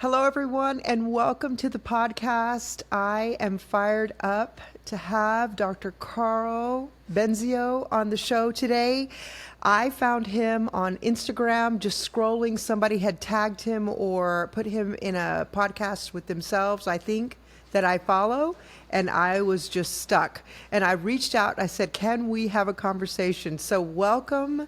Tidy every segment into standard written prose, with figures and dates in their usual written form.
Hello, everyone, and welcome to the podcast. I am fired up to have Dr. Karl Benzio on the show today. I found him on Instagram, just scrolling. Somebody had tagged him or put him in a podcast with themselves, I think, that I follow, and I was just stuck. And I reached out, I said, can we have a conversation? So welcome,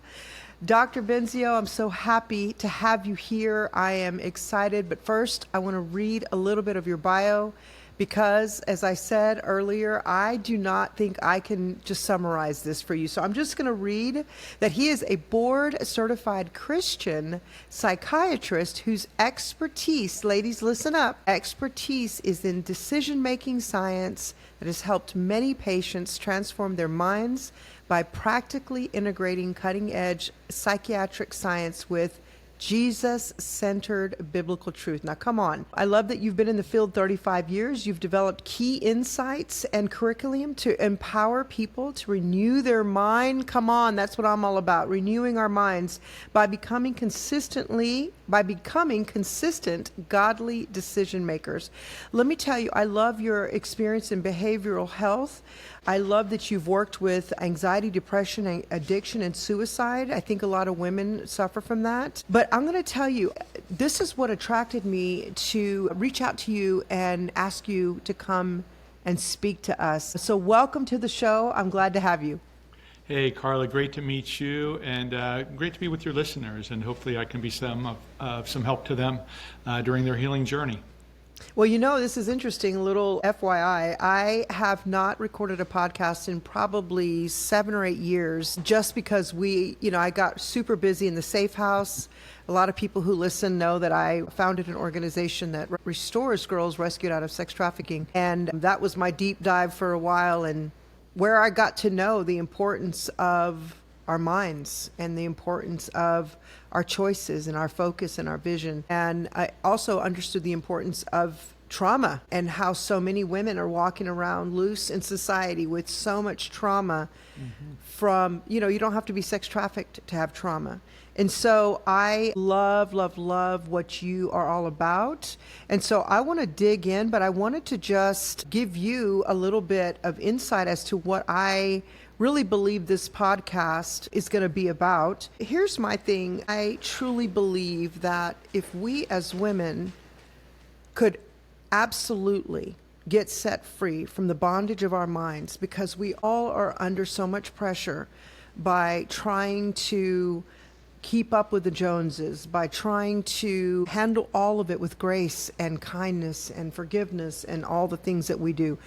Dr. Benzio. I'm so happy to have you here. I am excited, but first I want to read a little bit of your bio because, as I said earlier, I do not think I can just summarize this for you. So I'm just going to read that he is a board-certified Christian psychiatrist whose expertise, ladies, listen up, expertise is in decision-making science that has helped many patients transform their minds by practically integrating cutting-edge psychiatric science with Jesus-centered biblical truth. Now, come on. I love that you've been in the field 35 years. You've developed key insights and curriculum to empower people to renew their mind. Come on, that's what I'm all about, renewing our minds by becoming consistent, godly decision makers. Let me tell you, I love your experience in behavioral health. I love that you've worked with anxiety, depression, addiction, and suicide. I think a lot of women suffer from that. But I'm going to tell you, this is what attracted me to reach out to you and ask you to come and speak to us. So welcome to the show. I'm glad to have you. Hey, Carla, great to meet you, and great to be with your listeners, and hopefully I can be some help to them during their healing journey. Well, this is interesting. A little FYI, I have not recorded a podcast in probably 7 or 8 years just because I got super busy in the safe house. A lot of people who listen know that I founded an organization that restores girls rescued out of sex trafficking. And that was my deep dive for a while, and where I got to know the importance of our minds and the importance of our choices and our focus and our vision. And I also understood the importance of trauma and how so many women are walking around loose in society with so much trauma from, you don't have to be sex trafficked to have trauma. And so I love what you are all about. And so I want to dig in, but I wanted to just give you a little bit of insight as to what I really believe this podcast is going to be about. Here's my thing. I truly believe that if we as women could absolutely get set free from the bondage of our minds, because we all are under so much pressure by trying to keep up with the Joneses, by trying to handle all of it with grace and kindness and forgiveness and all the things that we do.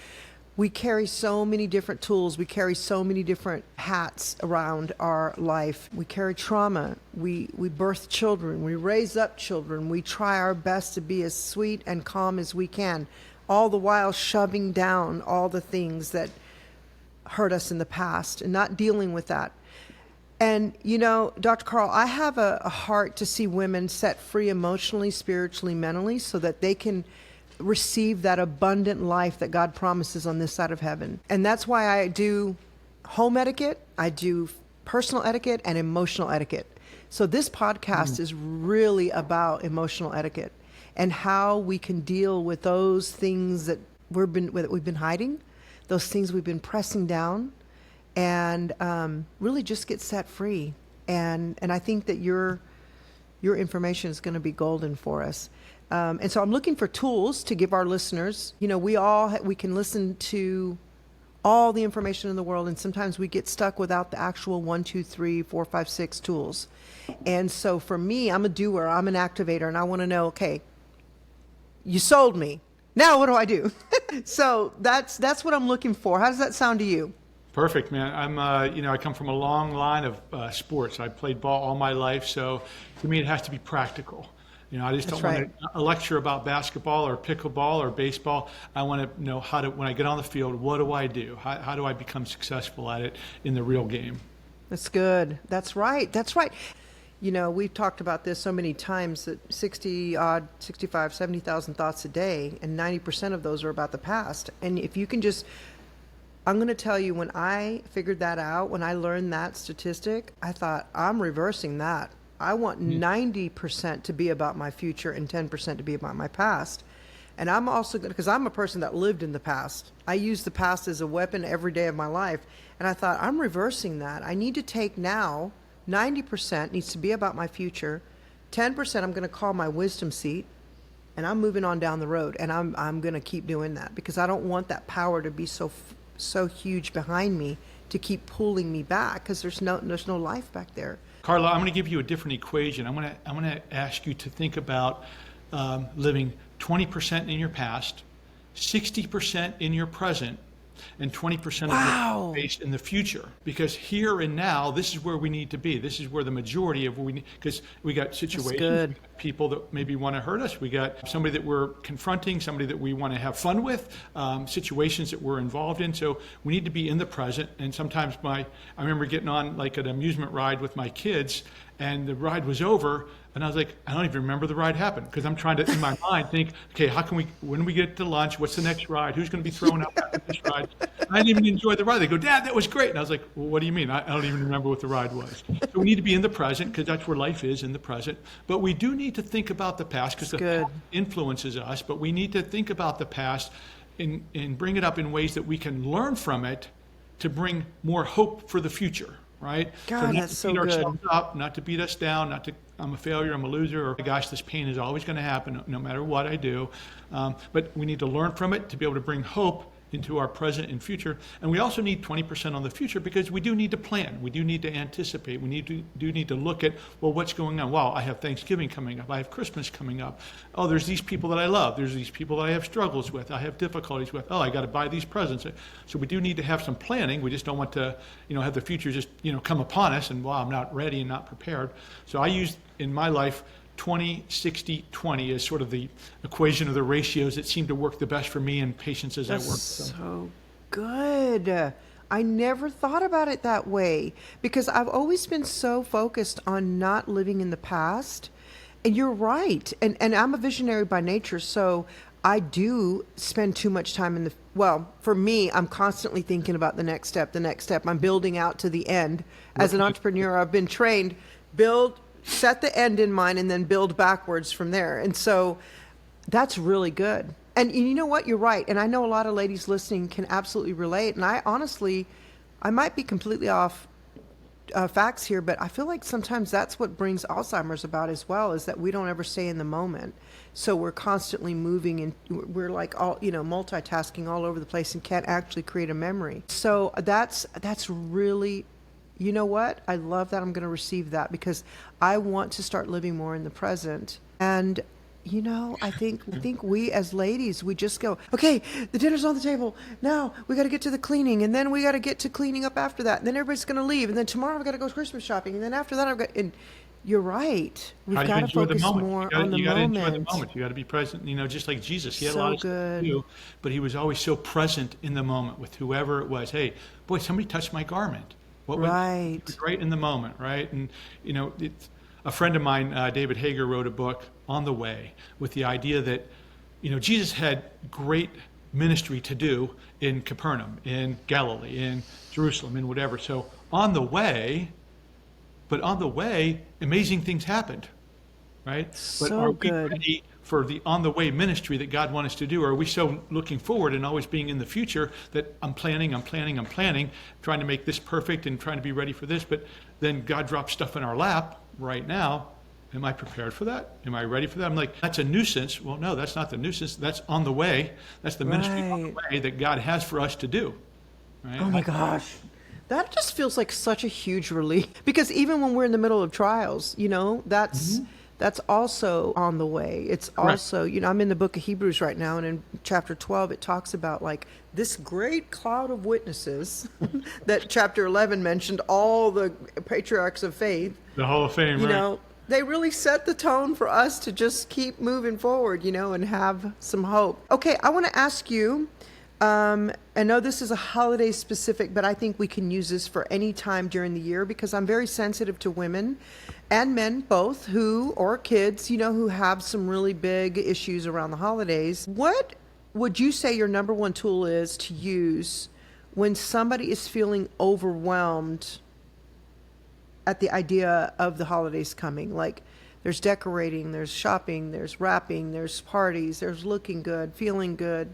We carry so many different tools. We carry so many different hats around our life. We carry trauma. We birth children. We raise up children. We try our best to be as sweet and calm as we can, all the while shoving down all the things that hurt us in the past and not dealing with that. And, Dr. Karl, I have a heart to see women set free emotionally, spiritually, mentally, so that they can receive that abundant life that God promises on this side of heaven. And that's why I do home etiquette, I do personal etiquette, and emotional etiquette. So this podcast is really about emotional etiquette and how we can deal with those things that we've been hiding, those things we've been pressing down, and really just get set free. And I think that your information is going to be golden for us. And so I'm looking for tools to give our listeners. We can listen to all the information in the world, and sometimes we get stuck without the actual 1, 2, 3, 4, 5, 6 tools. And so for me, I'm a doer, I'm an activator, and I want to know, okay, you sold me. Now what do I do? So that's what I'm looking for. How does that sound to you? Perfect, man. I come from a long line of sports. I played ball all my life, so for me it has to be practical. I just don't want to lecture about basketball or pickleball or baseball. I want to know when I get on the field, what do I do? How do I become successful at it in the real game? That's good. That's right. We've talked about this so many times that 70,000 thoughts a day, and 90% of those are about the past. And if you can I'm going to tell you, when I figured that out, when I learned that statistic, I thought, I'm reversing that. I want 90% to be about my future and 10% to be about my past. And I'm also going to, because I'm a person that lived in the past. I use the past as a weapon every day of my life. And I thought, I'm reversing that. I need to take now, 90% needs to be about my future. 10% I'm going to call my wisdom seat. And I'm moving on down the road. And I'm going to keep doing that because I don't want that power to be so huge behind me to keep pulling me back because there's no life back there. Carla, I'm going to give you a different equation. I'm going to ask you to think about living 20% in your past, 60% in your present, and 20% of your based in the future. Because here and now, this is where we need to be. This is where the majority of what we need, because we got situations, we got people that maybe want to hurt us. We got somebody that we're confronting, somebody that we want to have fun with, situations that we're involved in. So we need to be in the present. And sometimes I remember getting on like an amusement ride with my kids, and the ride was over, and I was like, I don't even remember the ride happened because I'm trying to, in my mind, think, okay, when do we get to lunch? What's the next ride? Who's going to be thrown out after this ride? I didn't even enjoy the ride. They go, Dad, that was great. And I was like, well, what do you mean? I don't even remember what the ride was. So we need to be in the present because that's where life is, in the present. But we do need to think about the past because the past influences us. But we need to think about the past and bring it up in ways that we can learn from it to bring more hope for the future. Right? God, that's so good. Not to beat ourselves up, not to beat us down, not to, I'm a failure, I'm a loser, or gosh, this pain is always going to happen no matter what I do. But we need to learn from it to be able to bring hope into our present and future. And we also need 20% on the future because we do need to plan. We do need to anticipate. We do need to look at, well, what's going on? Wow, I have Thanksgiving coming up. I have Christmas coming up. Oh, there's these people that I love. There's these people that I have struggles with. I have difficulties with. Oh, I got to buy these presents. So we do need to have some planning. We just don't want to, have the future just, come upon us and, wow, I'm not ready and not prepared. So I use in my life 20, 60, 20 is sort of the equation of the ratios that seem to work the best for me and patients as I work. So good. I never thought about it that way because I've always been so focused on not living in the past. And you're right. And I'm a visionary by nature, so I do spend too much time for me, I'm constantly thinking about the next step. I'm building out to the end. As an entrepreneur, I've been trained, set the end in mind and then build backwards from there. And so that's really good. And you know what? You're right. And I know a lot of ladies listening can absolutely relate. And I might be completely off facts here, but I feel like sometimes that's what brings Alzheimer's about as well, is that we don't ever stay in the moment. So we're constantly moving and we're like all, multitasking all over the place and can't actually create a memory. So that's really, you know what? I love that. I'm going to receive that because I want to start living more in the present. And, I think we as ladies, we just go, okay, the dinner's on the table. Now we got to get to the cleaning. And then we got to get to cleaning up after that. And then everybody's going to leave. And then tomorrow I've got to go Christmas shopping. And then after that, and you're right. We've got to focus more on the moment. You got to enjoy the moment. You got to be present, just like Jesus. He had a lot of stuff to do, but he was always so present in the moment with whoever it was. Hey, boy, somebody touched my garment. Right. Right in the moment, right? And, a friend of mine, David Hager, wrote a book, On the Way, with the idea that, Jesus had great ministry to do in Capernaum, in Galilee, in Jerusalem, in whatever. So on the way, amazing things happened, right? So but are we good. ready for the on-the-way ministry that God wants us to do? Or are we so looking forward and always being in the future that I'm planning, trying to make this perfect and trying to be ready for this, but then God drops stuff in our lap right now. Am I prepared for that? Am I ready for that? I'm like, that's a nuisance. Well, no, that's not the nuisance. That's on the way. That's the ministry on the way that God has for us to do. Right? Oh my gosh. That just feels like such a huge relief because even when we're in the middle of trials, that's also on the way. It's also, I'm in the book of Hebrews right now, and in chapter 12, it talks about like this great cloud of witnesses that chapter 11 mentioned, all the patriarchs of faith. The Hall of Fame, right? They really set the tone for us to just keep moving forward, and have some hope. Okay, I want to ask you, I know this is a holiday specific, but I think we can use this for any time during the year because I'm very sensitive to women and men both or kids, who have some really big issues around the holidays. What would you say your number one tool is to use when somebody is feeling overwhelmed at the idea of the holidays coming. Like, there's decorating, there's shopping, there's wrapping, there's parties, there's looking good, feeling good,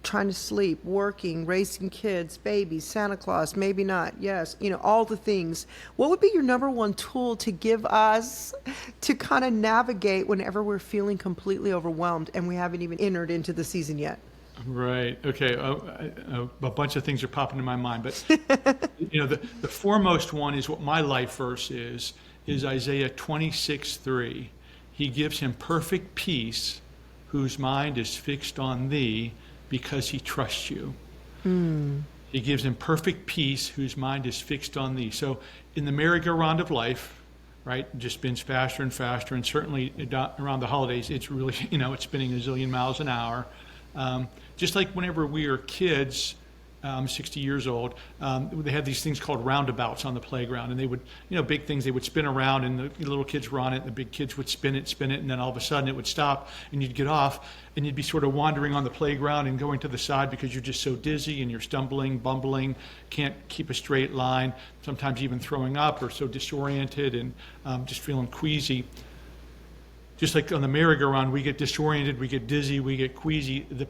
trying to sleep, working, raising kids, babies, Santa Claus, maybe not. Yes, all the things. What would be your number one tool to give us to kind of navigate whenever we're feeling completely overwhelmed and we haven't even entered into the season yet? Right. Okay. A bunch of things are popping in my mind, but the foremost one is what my life verse is Isaiah 26:3. He gives him perfect peace, whose mind is fixed on thee, because he trusts you. He gives him perfect peace, whose mind is fixed on thee. So in the merry-go-round of life, right, just spins faster and faster, and certainly around the holidays, it's really, it's spinning a zillion miles an hour. Just like whenever we were kids, 60 years old, they had these things called roundabouts on the playground, and they would, big things, they would spin around, and the little kids were on it, and the big kids would spin it, and then all of a sudden it would stop, and you'd get off, and you'd be sort of wandering on the playground and going to the side because you're just so dizzy, and you're stumbling, bumbling, can't keep a straight line, sometimes even throwing up, or so disoriented, and just feeling queasy. Just like on the merry-go-round, we get disoriented, we get dizzy, we get queasy. The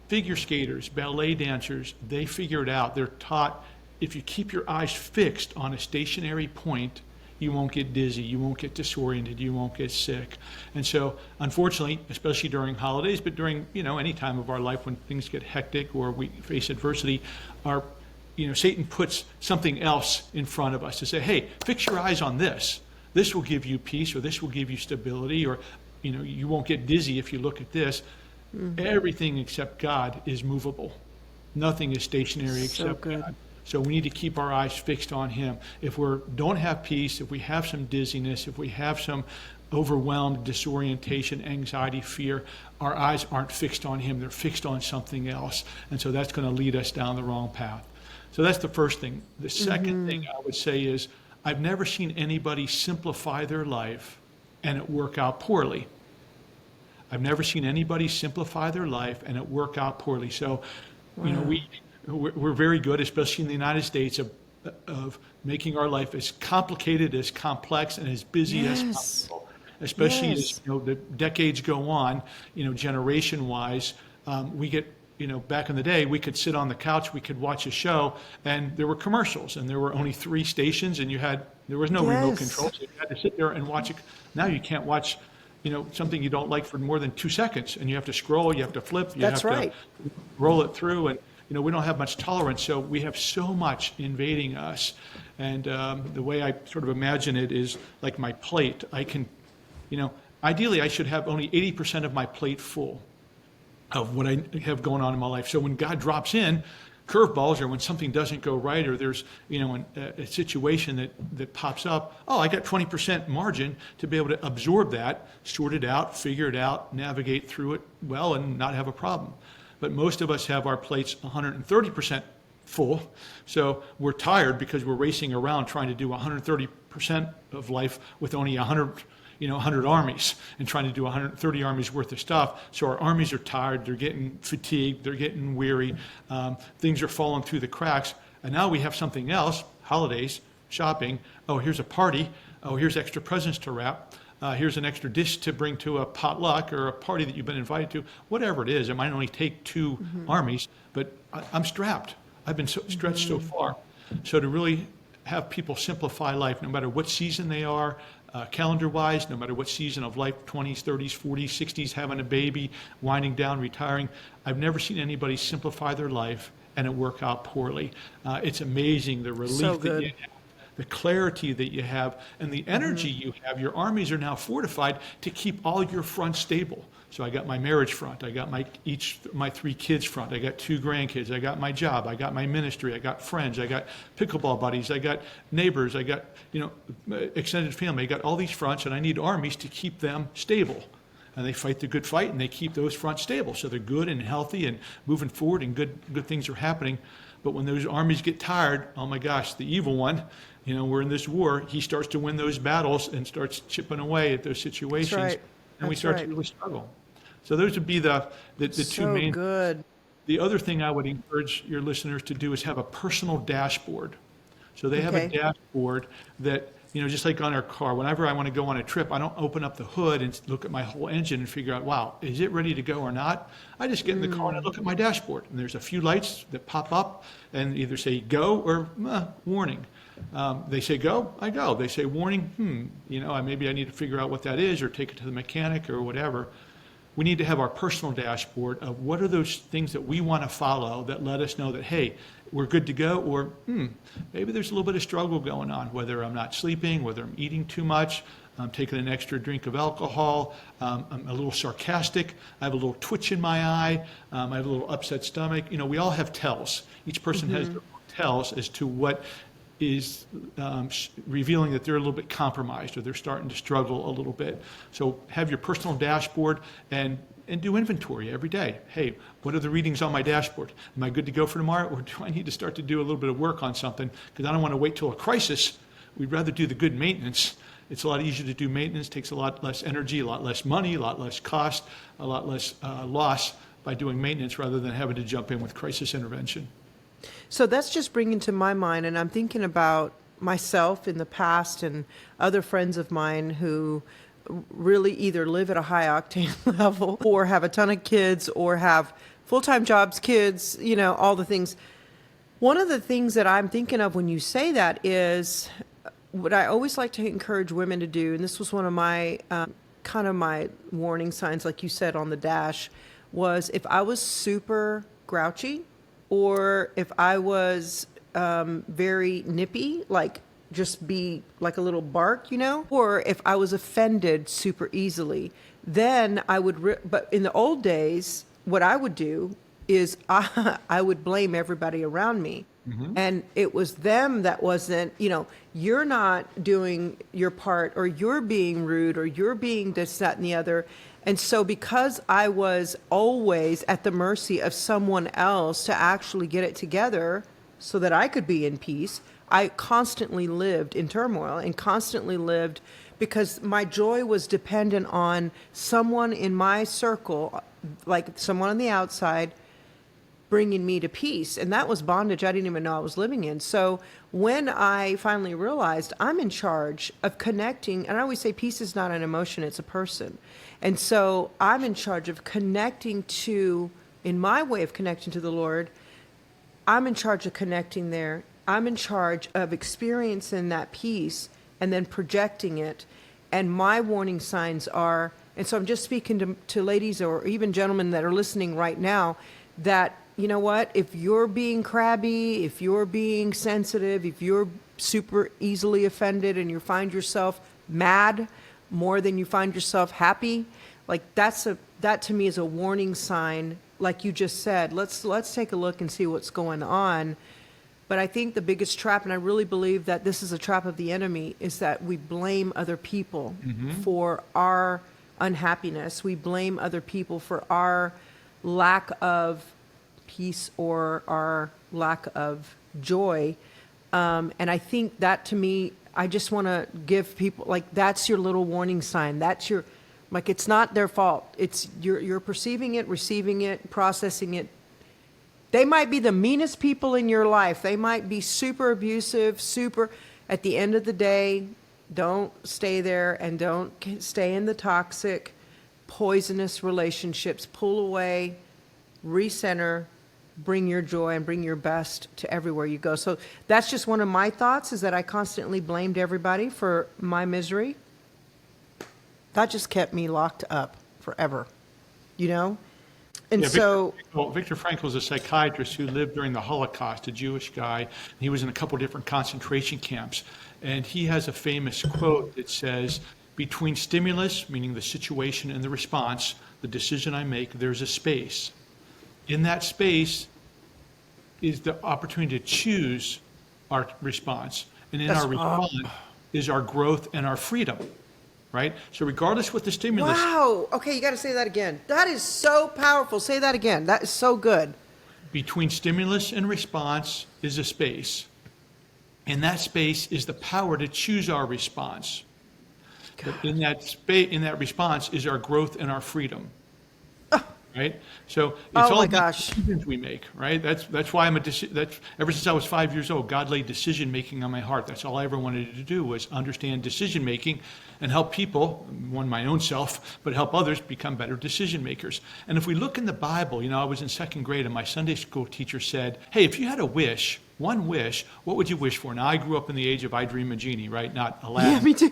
figure skaters, ballet dancers, they figure it out. They're taught if you keep your eyes fixed on a stationary point, you won't get dizzy, you won't get disoriented, you won't get sick. And so, unfortunately, especially during holidays, but during any time of our life when things get hectic or we face adversity, Satan puts something else in front of us to say, hey, fix your eyes on this. This will give you peace, or this will give you stability, or you won't get dizzy if you look at this. Everything except God is movable. Nothing is stationary except God. So we need to keep our eyes fixed on him. If we don't have peace, if we have some dizziness, if we have some overwhelmed, disorientation, anxiety, fear, our eyes aren't fixed on him. They're fixed on something else. And so that's going to lead us down the wrong path. So that's the first thing. The second thing I would say is, I've never seen anybody simplify their life and it work out poorly. I've never seen anybody simplify their life and it work out poorly. So, we're very good, especially in the United States, of making our life as complicated, as complex, and as busy as possible. Especially as the decades go on, generation-wise, we get. Back in the day, we could sit on the couch, we could watch a show, and there were commercials, and there were only 3 stations, and there was no remote control, so you had to sit there and watch it. Now you can't watch, something you don't like for more than 2 seconds, and you have to scroll, you have to flip, you have to roll it through, and we don't have much tolerance, so we have so much invading us. And the way I sort of imagine it is like my plate. I can, ideally I should have only 80% of my plate full of what I have going on in my life. So when God drops in curveballs, or when something doesn't go right, or there's a situation that pops up, I got 20% margin to be able to absorb that, sort it out, figure it out, navigate through it well, and not have a problem. But most of us have our plates 130% full, so we're tired because we're racing around trying to do 130% of life with only 100 armies, and trying to do 130 armies worth of stuff. So our armies are tired, they're getting fatigued, they're getting weary, things are falling through the cracks. And now we have something else, holidays, shopping. Oh, here's a party. Oh, here's extra presents to wrap. Here's an extra dish to bring to a potluck or a party that you've been invited to. Whatever it is, it might only take 2 armies, but I'm strapped. I've been stretched so far. So to really have people simplify life, no matter what season they are, calendar-wise, no matter what season of life, 20s, 30s, 40s, 60s, having a baby, winding down, retiring. I've never seen anybody simplify their life and it work out poorly. It's amazing the relief that you have, the clarity that you have, and the energy you have. Your armies are now fortified to keep all your fronts stable. So I got my marriage front, I got my 3 kids front, I got 2 grandkids, I got my job, I got my ministry, I got friends, I got pickleball buddies, I got neighbors, I got extended family, I got all these fronts, and I need armies to keep them stable. And they fight the good fight, and they keep those fronts stable, so they're good and healthy and moving forward, and good things are happening. But when those armies get tired, oh my gosh, the evil one, we're in this war, he starts to win those battles and starts chipping away at those situations, and we start to really struggle. So those would be the 2 main. Good. The other thing I would encourage your listeners to do is have a personal dashboard. So they have a dashboard that just like on our car, whenever I want to go on a trip, I don't open up the hood and look at my whole engine and figure out, wow, is it ready to go or not? I just get in the car and I look at my dashboard, and there's a few lights that pop up and either say go or warning. They say go, I go. They say warning, maybe I need to figure out what that is or take it to the mechanic or whatever. We need to have our personal dashboard of what are those things that we want to follow that let us know that, hey, we're good to go, or maybe there's a little bit of struggle going on, whether I'm not sleeping, whether I'm eating too much, I'm taking an extra drink of alcohol, I'm a little sarcastic, I have a little twitch in my eye, I have a little upset stomach. We all have tells. Each person has their own tells as to what is revealing that they're a little bit compromised or they're starting to struggle a little bit. So have your personal dashboard and do inventory every day. Hey, what are the readings on my dashboard? Am I good to go for tomorrow, or do I need to start to do a little bit of work on something? Because I don't want to wait till a crisis. We'd rather do the good maintenance. It's a lot easier to do maintenance, takes a lot less energy, a lot less money, a lot less cost, a lot less loss by doing maintenance rather than having to jump in with crisis intervention. So that's just bringing to my mind, and I'm thinking about myself in the past and other friends of mine who really either live at a high octane level or have a ton of kids or have full-time jobs, kids, all the things. One of the things that I'm thinking of when you say that is what I always like to encourage women to do, and this was one of my kind of my warning signs, like you said on the dash, was if I was super grouchy or if I was very nippy, like just be like a little bark, or if I was offended super easily, then I would, but in the old days, what I would do is I would blame everybody around me. Mm-hmm. And it was them that wasn't, you're not doing your part, or you're being rude, or you're being this, that, and the other. And so because I was always at the mercy of someone else to actually get it together so that I could be in peace, I constantly lived in turmoil and constantly lived because my joy was dependent on someone in my circle, like someone on the outside, bringing me to peace. And that was bondage I didn't even know I was living in. So when I finally realized I'm in charge of connecting, and I always say peace is not an emotion, it's a person. And so I'm in charge of connecting to, in my way of connecting to the Lord, I'm in charge of connecting there. I'm in charge of experiencing that peace and then projecting it. And my warning signs are, and so I'm just speaking to ladies or even gentlemen that are listening right now, that, you know what, if you're being crabby, if you're being sensitive, if you're super easily offended and you find yourself mad more than you find yourself happy, like that to me is a warning sign. Like you just said, let's take a look and see what's going on. But I think the biggest trap, and I really believe that this is a trap of the enemy, is that we blame other people for our unhappiness. We blame other people for our lack of peace or our lack of joy. And I think that, to me, I just want to give people, like, that's your little warning sign. That's your, like, it's not their fault. It's you're perceiving it, receiving it, processing it. They might be the meanest people in your life. They might be super abusive, at the end of the day, don't stay there and don't stay in the toxic, poisonous relationships. Pull away, recenter, bring your joy and bring your best to everywhere you go. So that's just one of my thoughts, is that I constantly blamed everybody for my misery. That just kept me locked up forever, And so Viktor Frankle is a psychiatrist who lived during the Holocaust, a Jewish guy. He was in a couple different concentration camps. And he has a famous quote that says, between stimulus, meaning the situation, and the response, the decision I make, there's a space. In that space is the opportunity to choose our response. And in our response is our growth and our freedom. Right? So regardless what the stimulus... Wow. Okay, you got to say that again. That is so powerful. Say that again. That is so good. Between stimulus and response is a space. And that space is the power to choose our response. But in that response is our growth and our freedom. right? So it's Oh all my about gosh. decisions we make, right? That's why that's ever since I was 5 years old, God laid decision making on my heart. That's all I ever wanted to do was understand decision making and help people, one my own self, but help others become better decision makers. And if we look in the Bible, I was in second grade and my Sunday school teacher said, "Hey, if you had a wish, one wish, what would you wish for?" Now I grew up in the age of I Dream a Genie, right? Not Aladdin. Yeah, me too.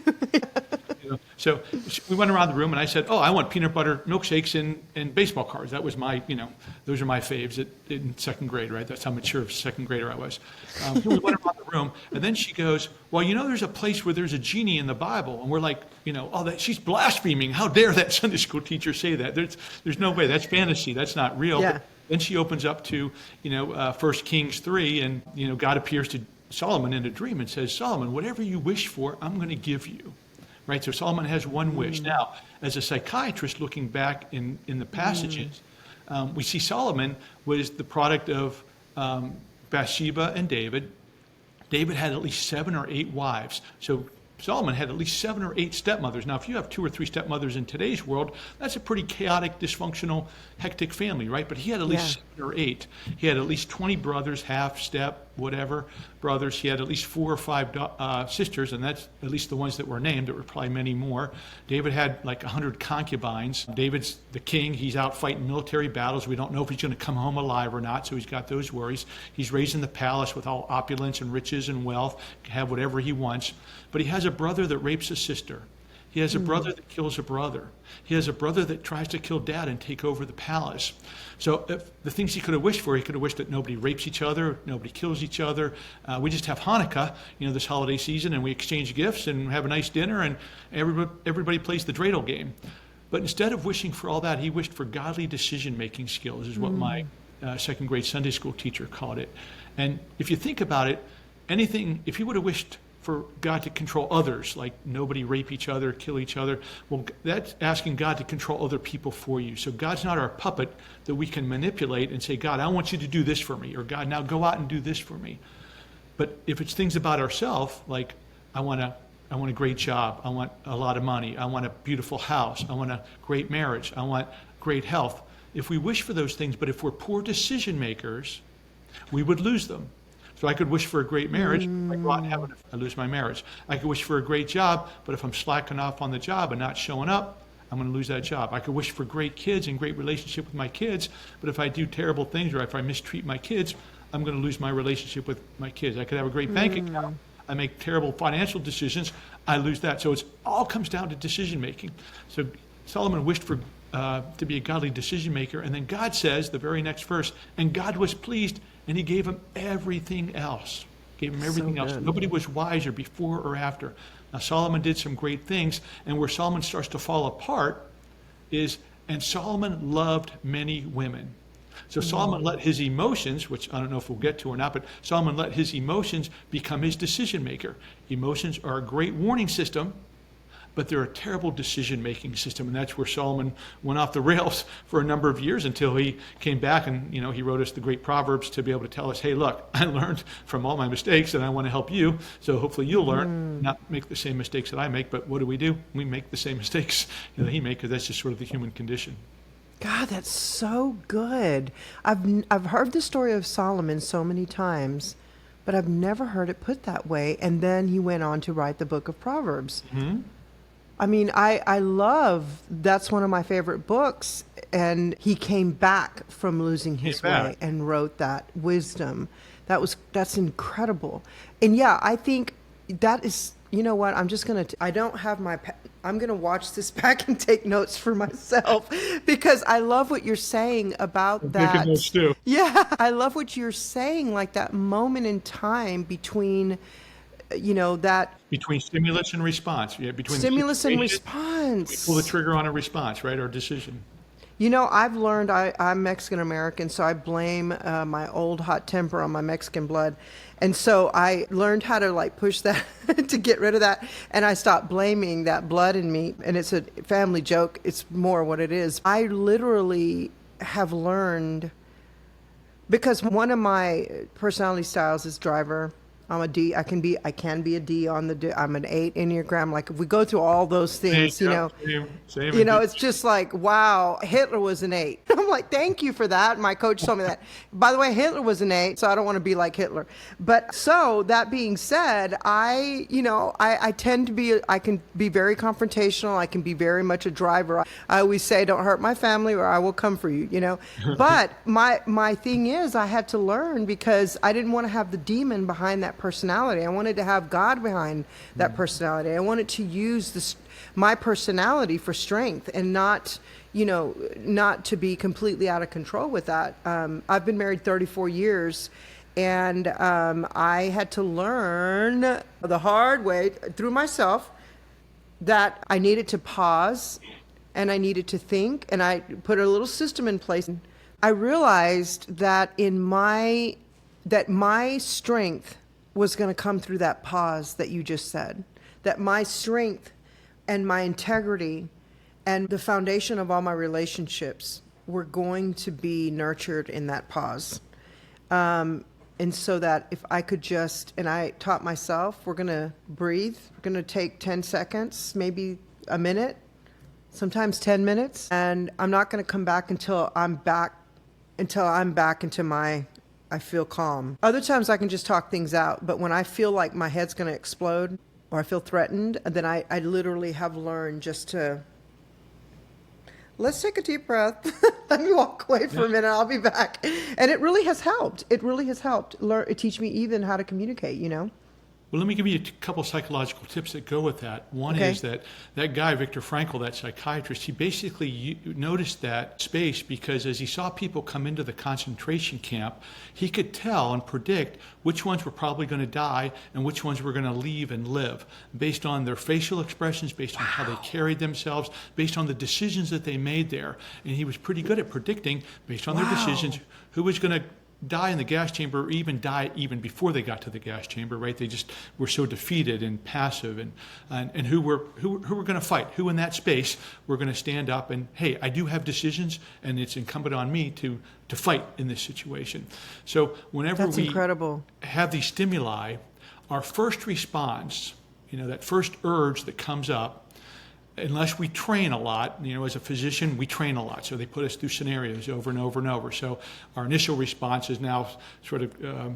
So we went around the room and I said, "Oh, I want peanut butter milkshakes and baseball cards." That was my, those are my faves in second grade, right? That's how mature of a second grader I was. So we went around the room and then she goes, "Well, there's a place where there's a genie in the Bible." And we're like, she's blaspheming. How dare that Sunday school teacher say that? There's no way. That's fantasy. That's not real. Yeah. Then she opens up to, 1 Kings 3 and, God appears to Solomon in a dream and says, "Solomon, whatever you wish for, I'm going to give you." Right, so Solomon has one wish. Now, as a psychiatrist looking back in the passages, we see Solomon was the product of Bathsheba and David. David had at least 7 or 8 wives. So Solomon had at least 7 or 8 stepmothers. Now, if you have 2 or 3 stepmothers in today's world, that's a pretty chaotic, dysfunctional, hectic family, right? But he had at least 7 or 8. He had at least 20 brothers, half, step, whatever brothers. He had at least 4 or 5 sisters, and that's at least the ones that were named. There were probably many more. David had like 100 concubines. David's the king. He's out fighting military battles. We don't know if he's going to come home alive or not, so he's got those worries. He's raised in the palace with all opulence and riches and wealth, can have whatever he wants. But he has a brother that rapes a sister. He has a brother that kills a brother. He has a brother that tries to kill dad and take over the palace. So if the things he could have wished for, he could have wished that nobody rapes each other, nobody kills each other. We just have Hanukkah, this holiday season, and we exchange gifts and have a nice dinner, and everybody plays the dreidel game. But instead of wishing for all that, he wished for godly decision-making skills, is what my second grade Sunday school teacher called it. And if you think about it, if he would have wished for God to control others, like nobody rape each other, kill each other, well, that's asking God to control other people for you. So God's not our puppet that we can manipulate and say, "God, I want you to do this for me," or "God, now go out and do this for me." But if it's things about ourselves, like I want a great job, I want a lot of money, I want a beautiful house, I want a great marriage, I want great health. If we wish for those things, but if we're poor decision makers, we would lose them. So I could wish for a great marriage, I go out and have it, I lose my marriage. I could wish for a great job, but if I'm slacking off on the job and not showing up, I'm going to lose that job. I could wish for great kids and great relationship with my kids, but if I do terrible things or if I mistreat my kids, I'm going to lose my relationship with my kids. I could have a great bank account. I make terrible financial decisions. I lose that. So it all comes down to decision making. So Solomon wished for to be a godly decision maker, and then God says, the very next verse, "And God was pleased, and he gave him everything else." Gave him everything else. Nobody was wiser before or after. Now Solomon did some great things, and where Solomon starts to fall apart is, and Solomon loved many women. So Solomon let his emotions, which I don't know if we'll get to or not, but Solomon let his emotions become his decision maker. Emotions are a great warning system, but they're a terrible decision-making system, and that's where Solomon went off the rails for a number of years until he came back and, he wrote us the great Proverbs to be able to tell us, "Hey, look, I learned from all my mistakes, and I want to help you, so hopefully you'll learn, not make the same mistakes that I make." But what do? We make the same mistakes that he makes, because that's just sort of the human condition. God, that's so good. I've heard the story of Solomon so many times, but I've never heard it put that way. And then he went on to write the book of Proverbs. Mm-hmm. I mean, I love, that's one of my favorite books. And he came back from losing his way and wrote that wisdom. That's incredible. And yeah, I think that is, you know what, I'm just going to, I don't have I'm going to watch this back and take notes for myself, because I love what you're saying about that. Taking notes too. Yeah, I love what you're saying, like that moment in time between, that Between stimulus and response. Yeah, between stimulus and situation, response. we pull the trigger on a response, right, or decision. I've learned, I'm Mexican American, so I blame my old hot temper on my Mexican blood. And so I learned how to push that to get rid of that. And I stopped blaming that blood in me. And it's a family joke. It's more what it is. I literally have learned, because one of my personality styles is driver. I'm a D. I can be a D on the D. I'm an 8 Enneagram. Like, if we go through all those things, Same, it's just like, wow, Hitler was an 8. I'm I'm like, thank you for that. My coach told me that. By the way, Hitler was an 8, so I don't want to be like Hitler. But so that being said, I tend to be, I can be very confrontational. I can be very much a driver. I always say, don't hurt my family or I will come for you, But my thing is, I had to learn because I didn't want to have the demon behind that personality. I wanted to have God behind that personality. I wanted to use my personality for strength and not to be completely out of control with that. I've been married 34 years, and I had to learn the hard way through myself that I needed to pause and I needed to think, and I put a little system in place. I realized that my strength was going to come through that pause that you just said, that my strength and my integrity and the foundation of all my relationships were going to be nurtured in that pause. And so that if I could and I taught myself, we're going to breathe. We're going to take 10 seconds, maybe a minute, sometimes 10 minutes. And I'm not going to come back until I'm back into I feel calm. Other times I can just talk things out. But when I feel like my head's going to explode or I feel threatened, then I literally have learned just to, let's take a deep breath. Let me walk away for a minute. I'll be back. And it really has helped. It really has helped teach me even how to communicate, Well, let me give you a couple psychological tips that go with that. One is that guy, Viktor Frankle, that psychiatrist, he basically noticed that space because as he saw people come into the concentration camp, he could tell and predict which ones were probably going to die and which ones were going to leave and live based on their facial expressions, based on how they carried themselves, based on the decisions that they made there. And he was pretty good at predicting, based on their decisions, who was going to die in the gas chamber or even die even before they got to the gas chamber, right? They just were so defeated and passive and who were going to fight, who in that space were going to stand up and, hey, I do have decisions and it's incumbent on me to fight in this situation. So whenever That's incredible. Have these stimuli, our first response, that first urge that comes up, unless we train a lot, as a physician, we train a lot. So they put us through scenarios over and over and over. So our initial response is now sort of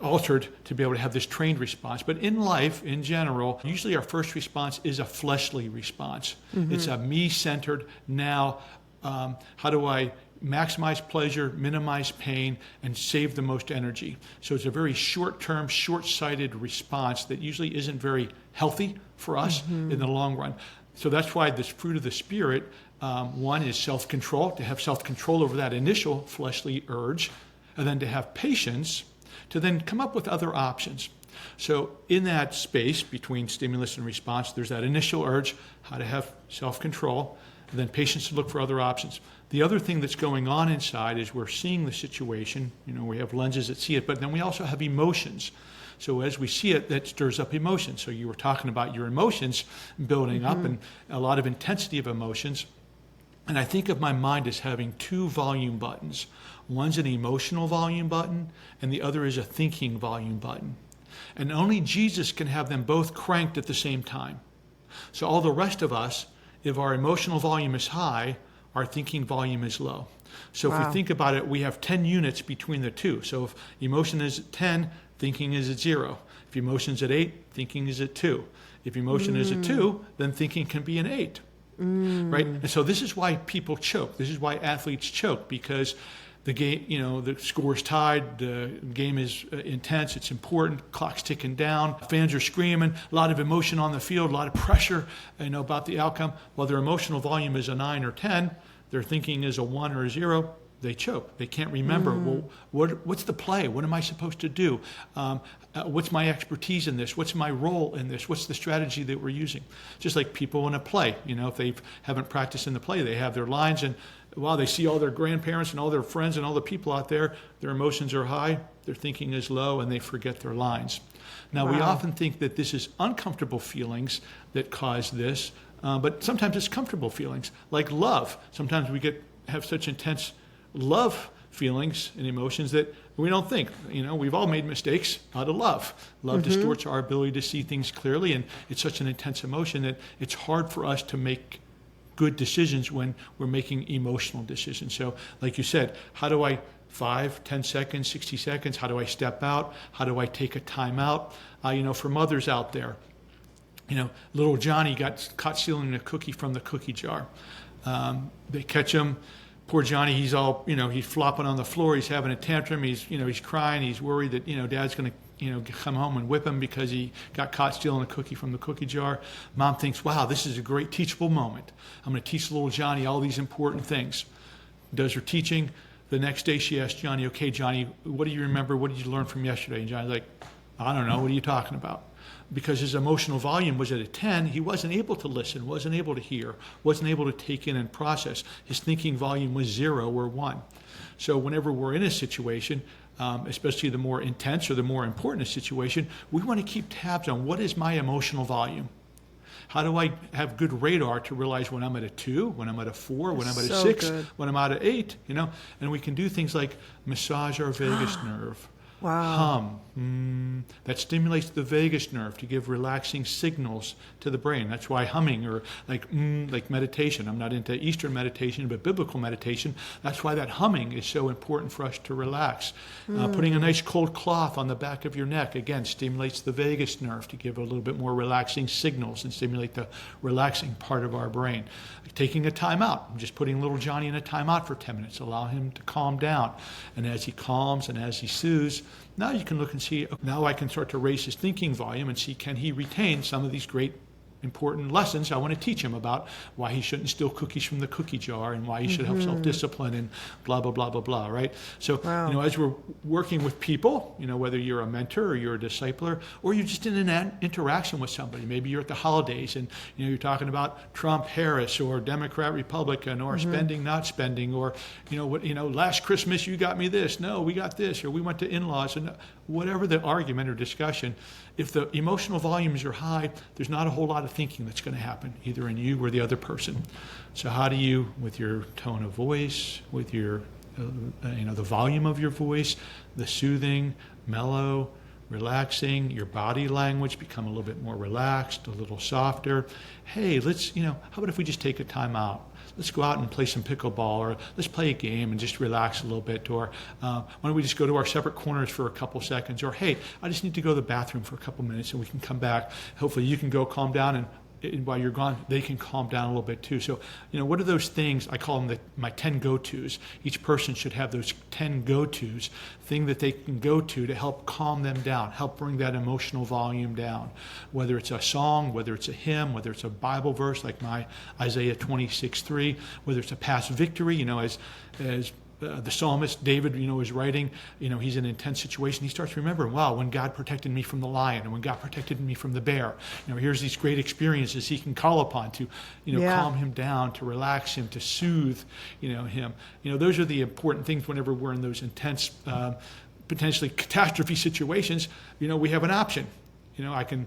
altered to be able to have this trained response. But in life, in general, usually our first response is a fleshly response. Mm-hmm. It's a me-centered, now how do I maximize pleasure, minimize pain, and save the most energy. So it's a very short-term, short-sighted response that usually isn't very healthy for us in the long run. So that's why this fruit of the Spirit, one is self-control, to have self-control over that initial fleshly urge, and then to have patience, to then come up with other options. So in that space between stimulus and response, there's that initial urge, how to have self-control, and then patience to look for other options. The other thing that's going on inside is we're seeing the situation, we have lenses that see it, but then we also have emotions. So as we see it, that stirs up emotions. So you were talking about your emotions building up and a lot of intensity of emotions. And I think of my mind as having 2 volume buttons. One's an emotional volume button and the other is a thinking volume button. And only Jesus can have them both cranked at the same time. So all the rest of us, if our emotional volume is high, our thinking volume is low. So if we think about it, we have 10 units between the two. So if emotion is at 10, thinking is at 0. If emotion is at 8, thinking is at 2. If emotion is at 2, then thinking can be an 8. Right? And so this is why people choke. This is why athletes choke, because the game, the score's tied, the game is intense, it's important, clock's ticking down, fans are screaming, a lot of emotion on the field, a lot of pressure, about the outcome. While their emotional volume is a 9 or 10, their thinking is a 1 or a 0, they choke. They can't remember, well, what's the play? What am I supposed to do? What's my expertise in this? What's my role in this? What's the strategy that we're using? Just like people in a play, if they haven't practiced in the play, they have their lines and while they see all their grandparents and all their friends and all the people out there, their emotions are high, their thinking is low, and they forget their lines. Now, we often think that this is uncomfortable feelings that cause this, but sometimes it's comfortable feelings, like love. Sometimes we have such intense love feelings and emotions that we don't think. We've all made mistakes out of love. Love distorts our ability to see things clearly, and it's such an intense emotion that it's hard for us to make good decisions when we're making emotional decisions. So like you said, how do I 5, 10 seconds, 60 seconds, how do I step out? How do I take a time out? For mothers out there, little Johnny got caught stealing a cookie from the cookie jar. They catch him. Poor Johnny, he's all, he's flopping on the floor. He's having a tantrum. He's crying. He's worried that, Dad's going to, come home and whip him because he got caught stealing a cookie from the cookie jar. Mom thinks, wow, this is a great teachable moment. I'm going to teach little Johnny all these important things. Does her teaching. The next day she asks Johnny, okay, Johnny, what do you remember? What did you learn from yesterday? And Johnny's like, I don't know. What are you talking about? Because his emotional volume was at a 10, he wasn't able to listen, wasn't able to hear, wasn't able to take in and process. His thinking volume was 0 or 1. So whenever we're in a situation, especially the more intense or the more important a situation, we want to keep tabs on what is my emotional volume. How do I have good radar to realize when I'm at a 2, when I'm at a 4, when I'm at a 6, when I'm at an 8, And we can do things like massage our vagus nerve. Wow. Hum. That stimulates the vagus nerve to give relaxing signals to the brain. That's why humming or like meditation. I'm not into Eastern meditation, but biblical meditation. That's why that humming is so important for us to relax. Putting a nice cold cloth on the back of your neck, again, stimulates the vagus nerve to give a little bit more relaxing signals and stimulate the relaxing part of our brain. Taking a time out. I'm just putting little Johnny in a time out for 10 minutes. Allow him to calm down. And as he calms and as he soothes, now you can look and see, now I can start to raise his thinking volume and see, can he retain some of these great important lessons I want to teach him about why he shouldn't steal cookies from the cookie jar and why he should have self-discipline and blah, blah, blah, blah, blah, right? So, as we're working with people, whether you're a mentor or you're a discipler or you're just in an interaction with somebody, maybe you're at the holidays and, you're talking about Trump, Harris, or Democrat, Republican, or spending, not spending, or, last Christmas you got me this, no, we got this, or we went to in-laws, and whatever the argument or discussion, if the emotional volumes are high, there's not a whole lot of thinking that's going to happen, either in you or the other person. So how do you, with your tone of voice, with your, the volume of your voice, the soothing, mellow, relaxing, your body language become a little bit more relaxed, a little softer. Hey, let's, how about if we just take a time out? Let's go out and play some pickleball, or let's play a game and just relax a little bit, or why don't we just go to our separate corners for a couple seconds, or hey, I just need to go to the bathroom for a couple minutes and we can come back. Hopefully you can go calm down, and while you're gone, they can calm down a little bit too. So, what are those things? I call them my 10 go-tos. Each person should have those 10 go-tos, thing that they can go to help calm them down, help bring that emotional volume down. Whether it's a song, whether it's a hymn, whether it's a Bible verse like my Isaiah 26:3, whether it's a past victory, as the psalmist David, is writing, he's in an intense situation. He starts remembering, wow, when God protected me from the lion and when God protected me from the bear, here's these great experiences he can call upon to, calm him down, to relax him, to soothe, him. Those are the important things whenever we're in those intense, potentially catastrophe situations. We have an option. I can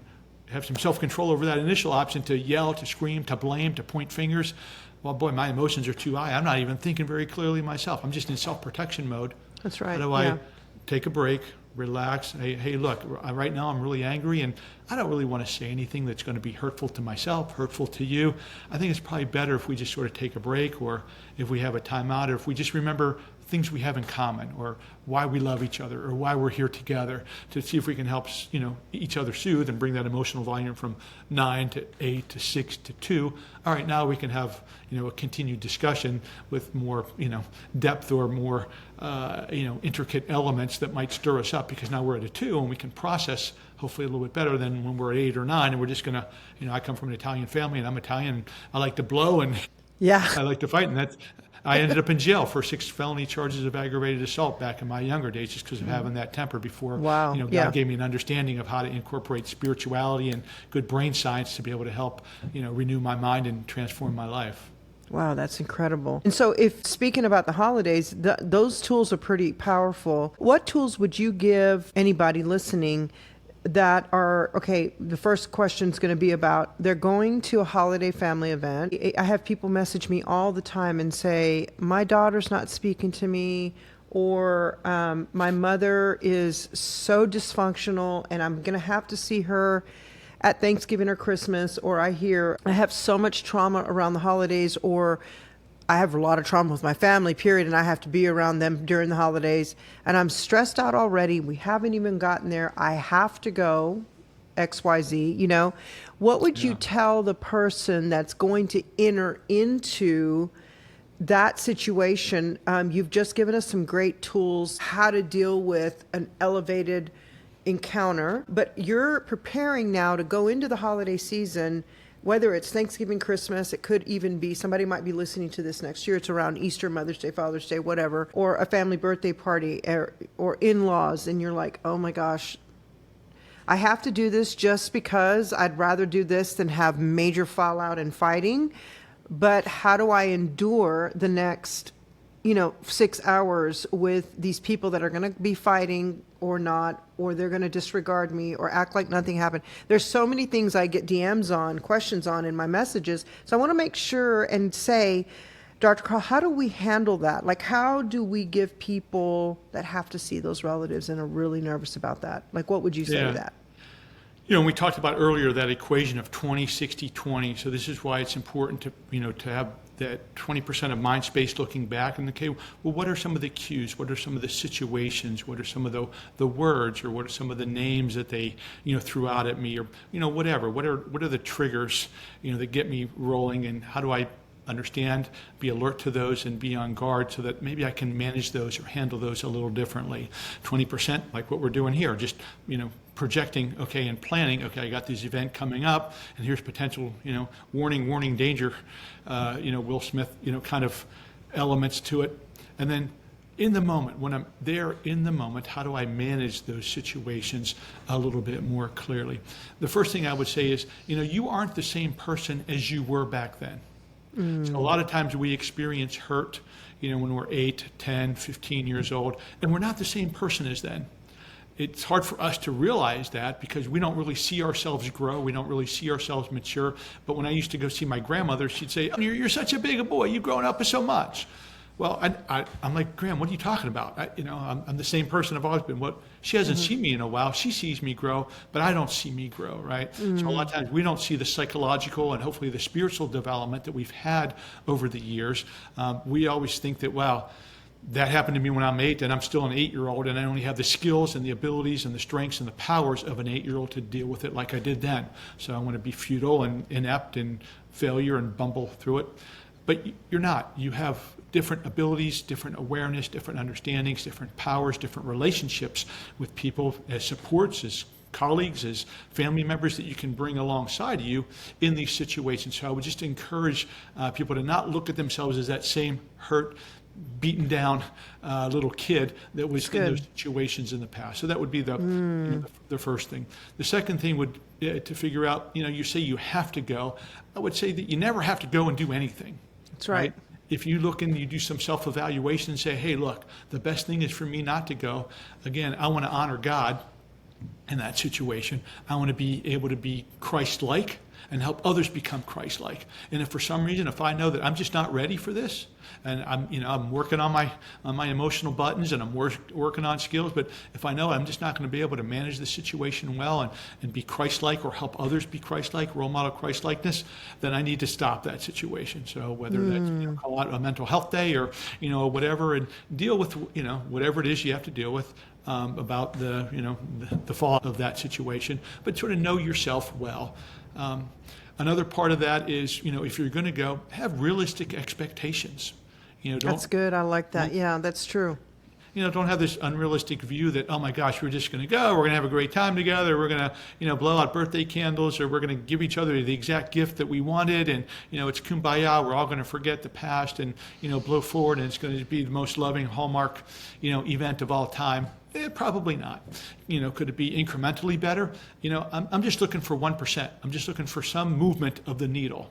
have some self-control over that initial option to yell, to scream, to blame, to point fingers. Well, boy, my emotions are too high. I'm not even thinking very clearly myself. I'm just in self-protection mode. That's right. How do I take a break, relax? Hey, look, right now I'm really angry, and I don't really want to say anything that's going to be hurtful to myself, hurtful to you. I think it's probably better if we just sort of take a break, or if we have a timeout, or if we just remember things we have in common, or why we love each other, or why we're here together, to see if we can help, each other soothe and bring that emotional volume from 9 to 8 to 6 to 2. All right, now we can have, a continued discussion with more, depth or more, intricate elements that might stir us up, because now we're at a 2 and we can process hopefully a little bit better than when we're at 8 or 9 and we're just gonna, I come from an Italian family and I'm Italian and I like to blow and I like to fight, and I ended up in jail for 6 felony charges of aggravated assault back in my younger days, just because of having that temper before, God gave me an understanding of how to incorporate spirituality and good brain science to be able to help, renew my mind and transform my life. Wow, that's incredible. And so if speaking about the holidays, those tools are pretty powerful. What tools would you give anybody listening that are, okay, the first question is going to be about, they're going to a holiday family event. I have people message me all the time and say, my daughter's not speaking to me, or my mother is so dysfunctional and I'm going to have to see her at Thanksgiving or Christmas, or I hear I have so much trauma around the holidays, or I have a lot of trauma with my family, period, and I have to be around them during the holidays, and I'm stressed out already. We haven't even gotten there. I have to go XYZ, what would you tell the person that's going to enter into that situation? You've just given us some great tools how to deal with an elevated encounter, but you're preparing now to go into the holiday season, whether it's Thanksgiving, Christmas, it could even be somebody might be listening to this next year. It's around Easter, Mother's Day, Father's Day, whatever, or a family birthday party or in-laws. And you're like, oh my gosh, I have to do this just because I'd rather do this than have major fallout and fighting. But how do I endure the next, 6 hours with these people that are going to be fighting or not, or they're going to disregard me or act like nothing happened? There's so many things I get DMs on, questions on in my messages. So I want to make sure and say, Dr. Karl, how do we handle that? Like, how do we give people that have to see those relatives and are really nervous about that? Like, what would you say to that? We talked about earlier that equation of 20, 60, 20. So this is why it's important to, to have that 20% of mind space looking back and okay, well, what are some of the cues? What are some of the situations? What are some of the words, or what are some of the names that they, threw out at me, or, whatever. What are the triggers, that get me rolling, and how do I understand, be alert to those, and be on guard so that maybe I can manage those or handle those a little differently. 20%, like what we're doing here, just, projecting, okay, and planning, okay, I got this event coming up, and here's potential, warning, danger, Will Smith, kind of elements to it. And then in the moment, when I'm there in the moment, how do I manage those situations a little bit more clearly? The first thing I would say is, you aren't the same person as you were back then. So a lot of times we experience hurt, when we're 8, 10, 15 years old, and we're not the same person as then. It's hard for us to realize that because we don't really see ourselves grow. We don't really see ourselves mature. But when I used to go see my grandmother, she'd say, oh, you're such a big boy. You've grown up so much. Well, I'm like, Graham, what are you talking about? I'm the same person I've always been. She hasn't seen me in a while. She sees me grow, but I don't see me grow, right? So a lot of times we don't see the psychological and hopefully the spiritual development that we've had over the years. We always think that, wow, that happened to me when I'm 8, and I'm still an 8-year-old, and I only have the skills and the abilities and the strengths and the powers of an 8-year-old to deal with it like I did then. So I want to be futile and inept and failure and bumble through it. But you're not. You have different abilities, different awareness, different understandings, different powers, different relationships with people as supports, as colleagues, as family members that you can bring alongside you in these situations. So I would just encourage people to not look at themselves as that same hurt, beaten down little kid that was in those situations in the past. So that would be the first thing. The second thing would to figure out, you say you have to go. I would say that you never have to go and do anything. That's right. If you look and you do some self-evaluation and say, hey, look, the best thing is for me not to go. Again, I want to honor God in that situation. I want to be able to be Christ-like and help others become Christ-like. And if for some reason, if I know that I'm just not ready for this, and I'm working on my emotional buttons, and I'm working on skills, but if I know I'm just not going to be able to manage the situation well and be Christ-like or help others be Christ-like, role model Christ-likeness, then I need to stop that situation. So whether that's call out a mental health day or whatever, and deal with whatever it is you have to deal with about the fallout of that situation, but sort of know yourself well. Another part of that is, if you're going to go, have realistic expectations. That's good. I like that. Yeah, that's true. Don't have this unrealistic view that, oh my gosh, we're just going to go, we're going to have a great time together, we're going to, blow out birthday candles, or we're going to give each other the exact gift that we wanted, and, it's kumbaya, we're all going to forget the past and, blow forward, and it's going to be the most loving hallmark, event of all time. Probably not. Could it be incrementally better? I'm just looking for 1%. I'm just looking for some movement of the needle.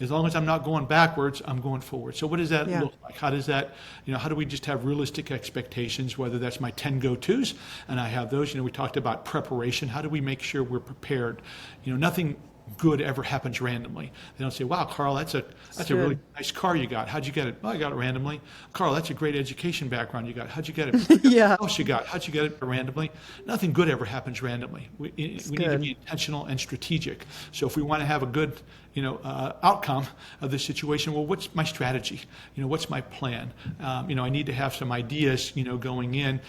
As long as I'm not going backwards, I'm going forward. So what does that look like? How does that, how do we just have realistic expectations, whether that's my 10 go-tos, and I have those. We talked about preparation. How do we make sure we're prepared? Nothing good ever happens randomly. They don't say, wow, Carl, that's a really nice car you got. How'd you get it? Oh, I got it randomly. Carl, that's a great education background you got. How'd you get it? Yeah. What else you got? How'd you get it randomly? Nothing good ever happens randomly. We need to be intentional and strategic. So if we want to have a good outcome of this situation, well, what's my strategy? What's my plan? I need to have some ideas, going in,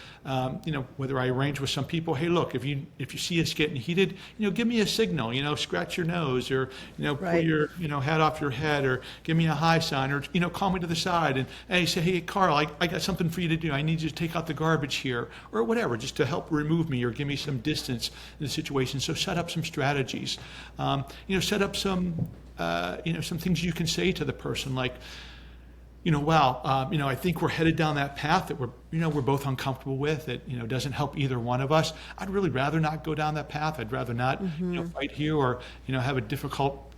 whether I arrange with some people, hey, look, if you see us getting heated, give me a signal, scratch your nose, or, pull your, hat off your head, or give me a high sign, or, call me to the side and, hey, say, hey, Carl, I got something for you to do. I need you to take out the garbage here, or whatever, just to help remove me or give me some distance in the situation. So set up some strategies, set up some things you can say to the person, like, wow, I think we're headed down that path that we're both uncomfortable with. It doesn't help either one of us. I'd really rather not go down that path. I'd rather not, fight here or, have a difficult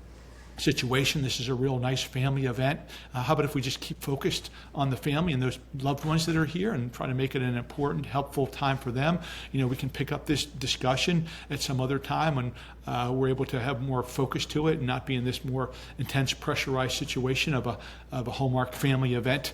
situation. This is a real nice family event. How about if we just keep focused on the family and those loved ones that are here and try to make it an important, helpful time for them? We can pick up this discussion at some other time when we're able to have more focus to it and not be in this more intense, pressurized situation of a Hallmark family event,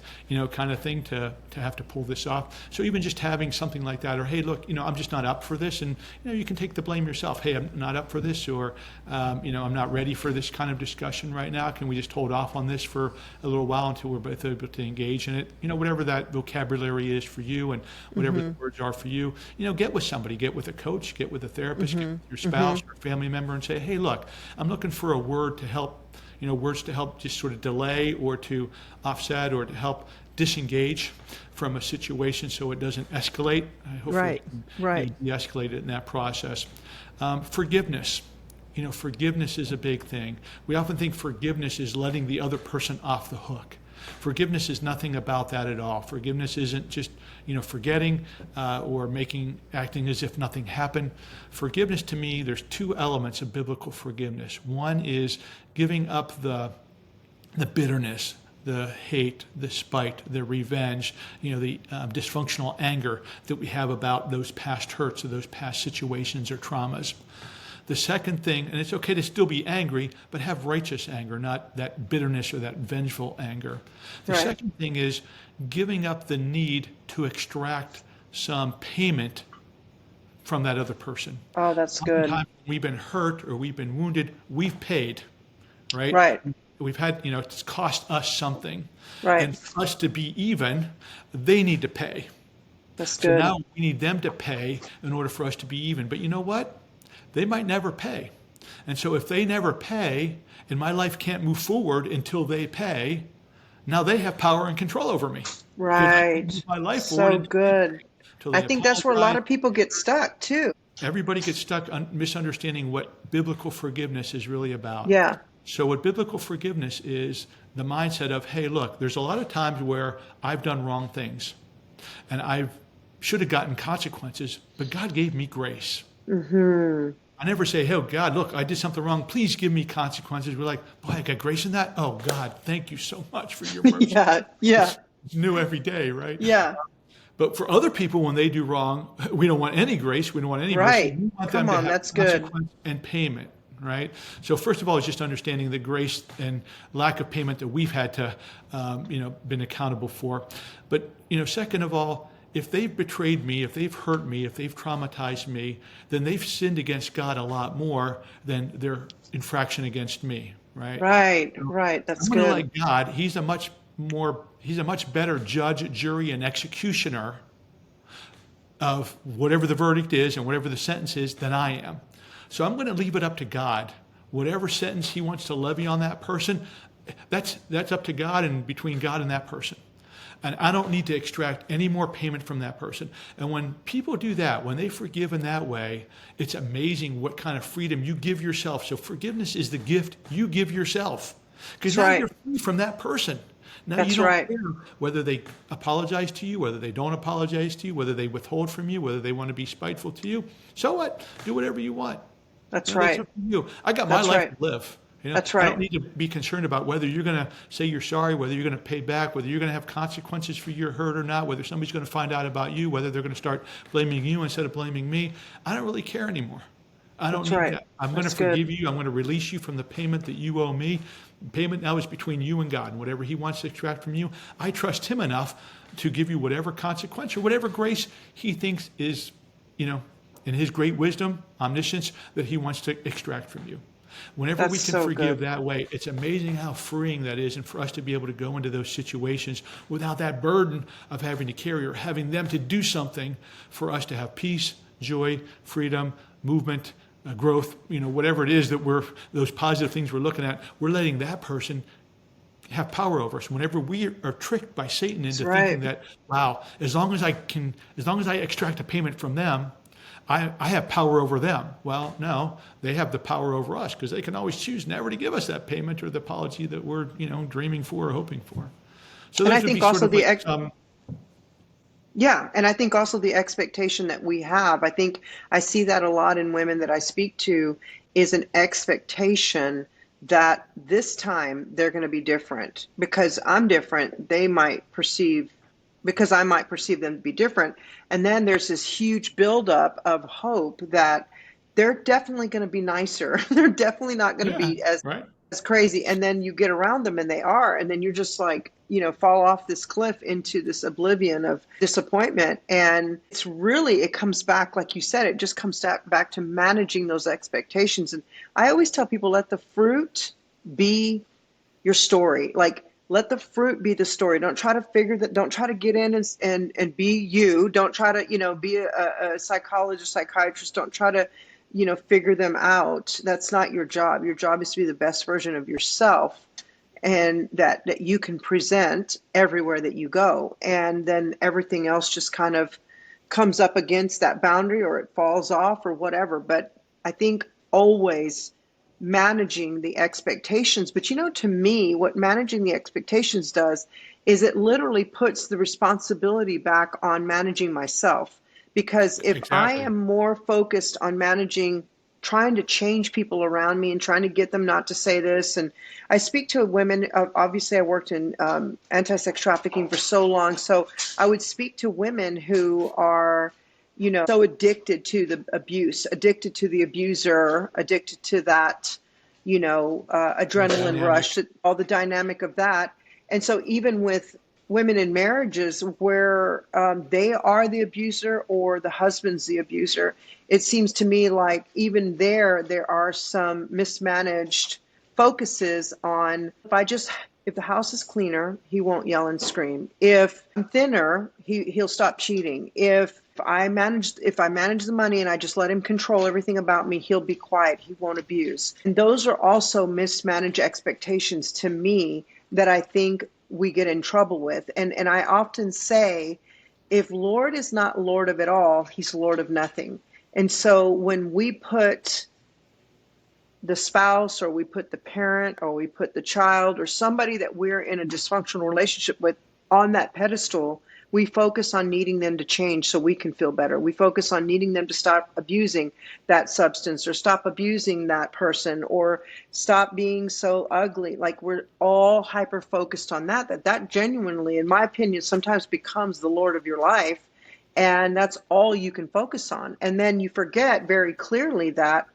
kind of thing to have to pull this off. So even just having something like that, or hey, look, I'm just not up for this, and you can take the blame yourself. Hey, I'm not up for this, or I'm not ready for this kind of discussion right now. Can we just hold off on this for a little while until we're both able to engage in it? Whatever that vocabulary is for you and whatever the words are for you, get with somebody, get with a coach, get with a therapist, get with your spouse or family member and say, hey, look, I'm looking for a word to help, words to help just sort of delay or to offset or to help disengage from a situation so it doesn't escalate. Hopefully de-escalate it in that process. Forgiveness. Forgiveness is a big thing. We often think forgiveness is letting the other person off the hook. Forgiveness is nothing about that at all. Forgiveness isn't just, forgetting or acting as if nothing happened. Forgiveness, to me, there's two elements of biblical forgiveness. One is giving up the bitterness, the hate, the spite, the revenge, the dysfunctional anger that we have about those past hurts or those past situations or traumas. The second thing, and it's okay to still be angry, but have righteous anger, not that bitterness or that vengeful anger. The second thing is giving up the need to extract some payment from that other person. Oh, that's good. Sometimes we've been hurt or we've been wounded, we've paid, right? Right. We've had, it's cost us something. Right. And for us to be even, they need to pay. That's So good. now we need them to pay in order for us to be even. But you know what? They might never pay. And so if they never pay, and my life can't move forward until they pay, now they have power and control over me. Right. My life So forward good. until they I think that's where a lot apologize. of people get stuck too. Everybody gets stuck on misunderstanding what biblical forgiveness is really about. Yeah. So what biblical forgiveness is the mindset of, hey, look, there's a lot of times where I've done wrong things and I should have gotten consequences, but God gave me grace. I never say, hey, God, look, I did something wrong. Please give me consequences. We're like, boy, I got grace in that. Oh, God, thank you so much for your mercy. Yeah. It's new every day, right? Yeah. But for other people, when they do wrong, we don't want any grace. We don't want any Right. mercy. We want Come them to on, have that's good. consequence and payment, right? So first of all, it's just understanding the grace and lack of payment that we've had to, been accountable for. But, second of all, if they've betrayed me, if they've hurt me, if they've traumatized me, then they've sinned against God a lot more than their infraction against me, right? Right. That's I'm gonna good. like God. He's a much better judge, jury, and executioner of whatever the verdict is and whatever the sentence is than I am. So I'm going to leave it up to God. Whatever sentence he wants to levy on that person, that's up to God and between God and that person. And I don't need to extract any more payment from that person. And when people do that, when they forgive in that way, it's amazing what kind of freedom you give yourself. So forgiveness is the gift you give yourself. Because now you're free from that person. Now you don't care whether they apologize to you, whether they don't apologize to you, whether they withhold from you, whether they want to be spiteful to you. So what? Do whatever you want. That's right. That's up to you. I got my life to live. That's right. I don't need to be concerned about whether you're going to say you're sorry, whether you're going to pay back, whether you're going to have consequences for your hurt or not, whether somebody's going to find out about you, whether they're going to start blaming you instead of blaming me. I don't really care anymore. I don't That's need right. that. I'm going to That's good. forgive you. I'm going to release you from the payment that you owe me. Payment now is between you and God, and whatever he wants to extract from you, I trust him enough to give you whatever consequence or whatever grace he thinks is, in his great wisdom, omniscience, that he wants to extract from you. Whenever we That's can so forgive good. that way, it's amazing how freeing that is, and for us to be able to go into those situations without that burden of having to carry or having them to do something for us to have peace, joy, freedom, movement, growth, whatever it is that those positive things we're looking at, we're letting that person have power over us. Whenever we are tricked by Satan into That's thinking right. that, wow, as long as I extract a payment from them, I have power over them. Well, no, they have the power over us, because they can always choose never to give us that payment or the apology that we're, dreaming for or hoping for. So And I those would be think sort also of like some. yeah, and I think also the expectation that we have, I think I see that a lot in women that I speak to, is an expectation that this time they're going to be different because I'm different. Because I might perceive them to be different. And then there's this huge buildup of hope that they're definitely going to be nicer. They're definitely not going to Yeah, be as right. crazy. And then you get around them and they are, and then you're just like, fall off this cliff into this oblivion of disappointment. And it comes back, like you said, it just comes back to managing those expectations. And I always tell people, let the fruit be your story. Like, let the fruit be the story. Don't try to don't try to get in and be you. Don't try to, be a psychologist, psychiatrist. Don't try to, figure them out. That's not your job. Your job is to be the best version of yourself, and that you can present everywhere that you go. And then everything else just kind of comes up against that boundary, or it falls off or whatever. But I think always managing the expectations. But to me, what managing the expectations does is it literally puts the responsibility back on managing myself. Because if I Exactly. am more focused on trying to change people around me and trying to get them not to say this. And I speak to women, obviously I worked in anti-sex trafficking for so long. So I would speak to women who are, so addicted to the abuse, addicted to the abuser, addicted to that, adrenaline Dynamic. rush, all the dynamic of that. And so even with women in marriages where they are the abuser or the husband's the abuser, it seems to me like even there are some mismanaged focuses on, if the house is cleaner, he won't yell and scream. If I'm thinner, he'll stop cheating. If I manage the money and I just let him control everything about me, he'll be quiet. He won't abuse. And those are also mismanaged expectations to me that I think we get in trouble with. And I often say, if Lord is not Lord of it all, he's Lord of nothing. And so when we put the spouse, or we put the parent, or we put the child, or somebody that we're in a dysfunctional relationship with on that pedestal, we focus on needing them to change so we can feel better. We focus on needing them to stop abusing that substance, or stop abusing that person, or stop being so ugly. Like, we're all hyper focused on that genuinely, in my opinion, sometimes becomes the Lord of your life. And that's all you can focus on. And then you forget very clearly that